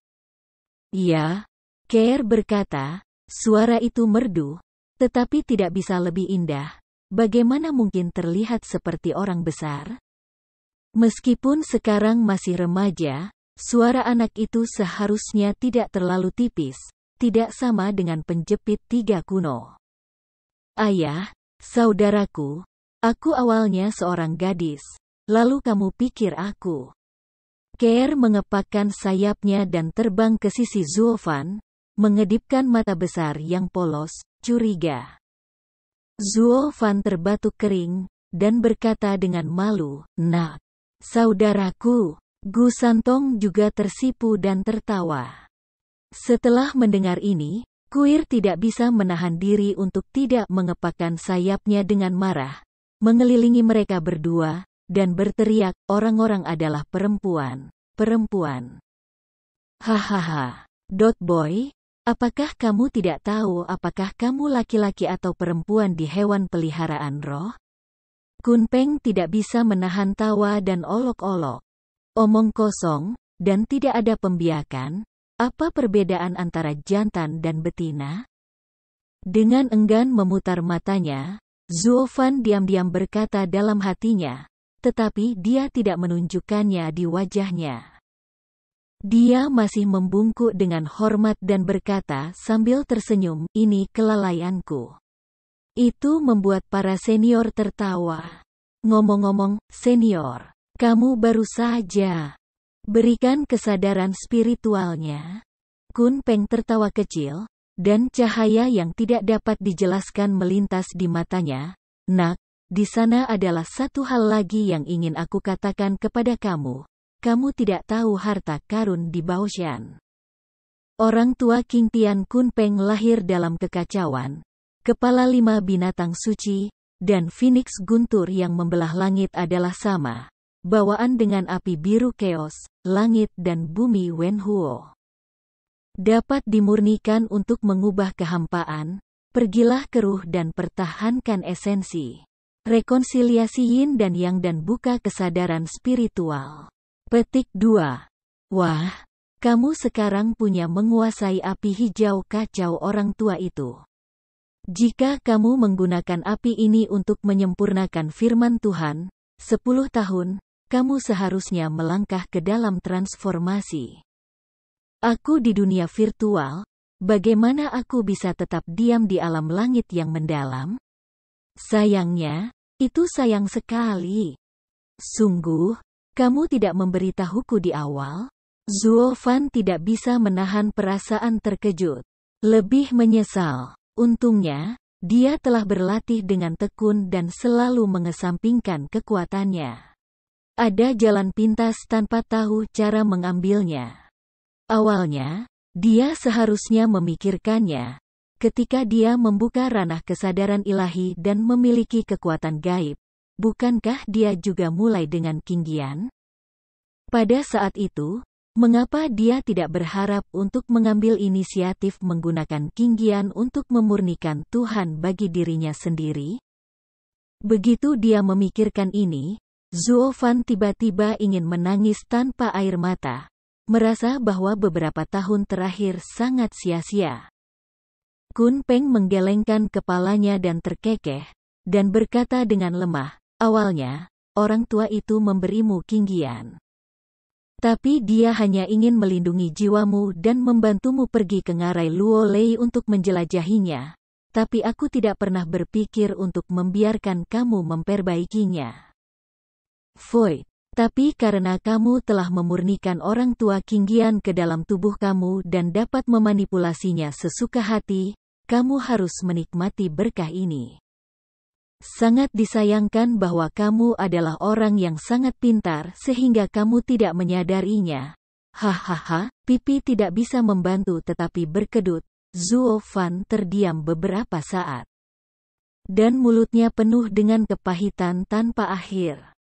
Ya, Keir berkata, suara itu merdu, tetapi tidak bisa lebih indah. Bagaimana mungkin terlihat seperti orang besar? Meskipun sekarang masih remaja, suara anak itu seharusnya tidak terlalu tipis, tidak sama dengan penjepit 3 kuno. Ayah, saudaraku, aku awalnya seorang gadis, lalu kamu pikir aku. Keir mengepakkan sayapnya dan terbang ke sisi Zuo Fan, mengedipkan mata besar yang polos, curiga. Zuo Fan terbatuk kering, dan berkata dengan malu, "Nak, saudaraku." Gu Santong juga tersipu dan tertawa. Setelah mendengar ini, Kuir tidak bisa menahan diri untuk tidak mengepakkan sayapnya dengan marah, mengelilingi mereka berdua, dan berteriak, "Orang-orang adalah perempuan, perempuan." Hahaha. Dot Boy, apakah kamu tidak tahu apakah kamu laki-laki atau perempuan di hewan peliharaan roh? Kun Peng tidak bisa menahan tawa dan olok-olok. Omong kosong, dan tidak ada pembiakan. Apa perbedaan antara jantan dan betina? Dengan enggan memutar matanya, Zuo Fan diam-diam berkata dalam hatinya, tetapi dia tidak menunjukkannya di wajahnya. Dia masih membungkuk dengan hormat dan berkata sambil tersenyum, "Ini kelalaianku." Itu membuat para senior tertawa. Ngomong-ngomong, senior, kamu baru saja berikan kesadaran spiritualnya. Kun Peng tertawa kecil, dan cahaya yang tidak dapat dijelaskan melintas di matanya. "Nak, di sana adalah satu hal lagi yang ingin aku katakan kepada kamu. Kamu tidak tahu harta karun di Baoshan." Orang tua King Tian Kun Peng lahir dalam kekacauan. Kepala 5 binatang suci, dan Phoenix guntur yang membelah langit adalah sama. Bawaan dengan api biru keos, langit dan bumi Wenhuo. Dapat dimurnikan untuk mengubah kehampaan. Pergilah ke Ruh dan pertahankan esensi. Rekonsiliasi Yin dan Yang dan buka kesadaran spiritual. Petik 2. Wah, kamu sekarang punya menguasai api hijau kacau orang tua itu. Jika kamu menggunakan api ini untuk menyempurnakan firman Tuhan, 10 tahun, kamu seharusnya melangkah ke dalam transformasi. Aku di dunia virtual, bagaimana aku bisa tetap diam di alam langit yang mendalam? Sayangnya, itu sayang sekali. Sungguh, kamu tidak memberitahuku di awal? Zuo Fan tidak bisa menahan perasaan terkejut. Lebih menyesal. Untungnya, dia telah berlatih dengan tekun dan selalu mengesampingkan kekuatannya. Ada jalan pintas tanpa tahu cara mengambilnya. Awalnya, dia seharusnya memikirkannya. Ketika dia membuka ranah kesadaran ilahi dan memiliki kekuatan gaib, bukankah dia juga mulai dengan Qingyan? Pada saat itu, mengapa dia tidak berharap untuk mengambil inisiatif menggunakan Qingyan untuk memurnikan Tuhan bagi dirinya sendiri? Begitu dia memikirkan ini, Zuo Fan tiba-tiba ingin menangis tanpa air mata, merasa bahwa beberapa tahun terakhir sangat sia-sia. Kun Peng menggelengkan kepalanya dan terkekeh, dan berkata dengan lemah, "Awalnya, orang tua itu memberimu Qingyan. Tapi dia hanya ingin melindungi jiwamu dan membantumu pergi ke ngarai Luo Lei untuk menjelajahinya. tapi aku tidak pernah berpikir untuk membiarkan kamu memperbaikinya. Void. Tapi karena kamu telah memurnikan orang tua Qingyan ke dalam tubuh kamu dan dapat memanipulasinya sesuka hati, kamu harus menikmati berkah ini. Sangat disayangkan bahwa kamu adalah orang yang sangat pintar sehingga kamu tidak menyadarinya. Hahaha, pipi tidak bisa membantu tetapi berkedut. Zuo Fan terdiam beberapa saat. Dan mulutnya penuh dengan kepahitan tanpa akhir.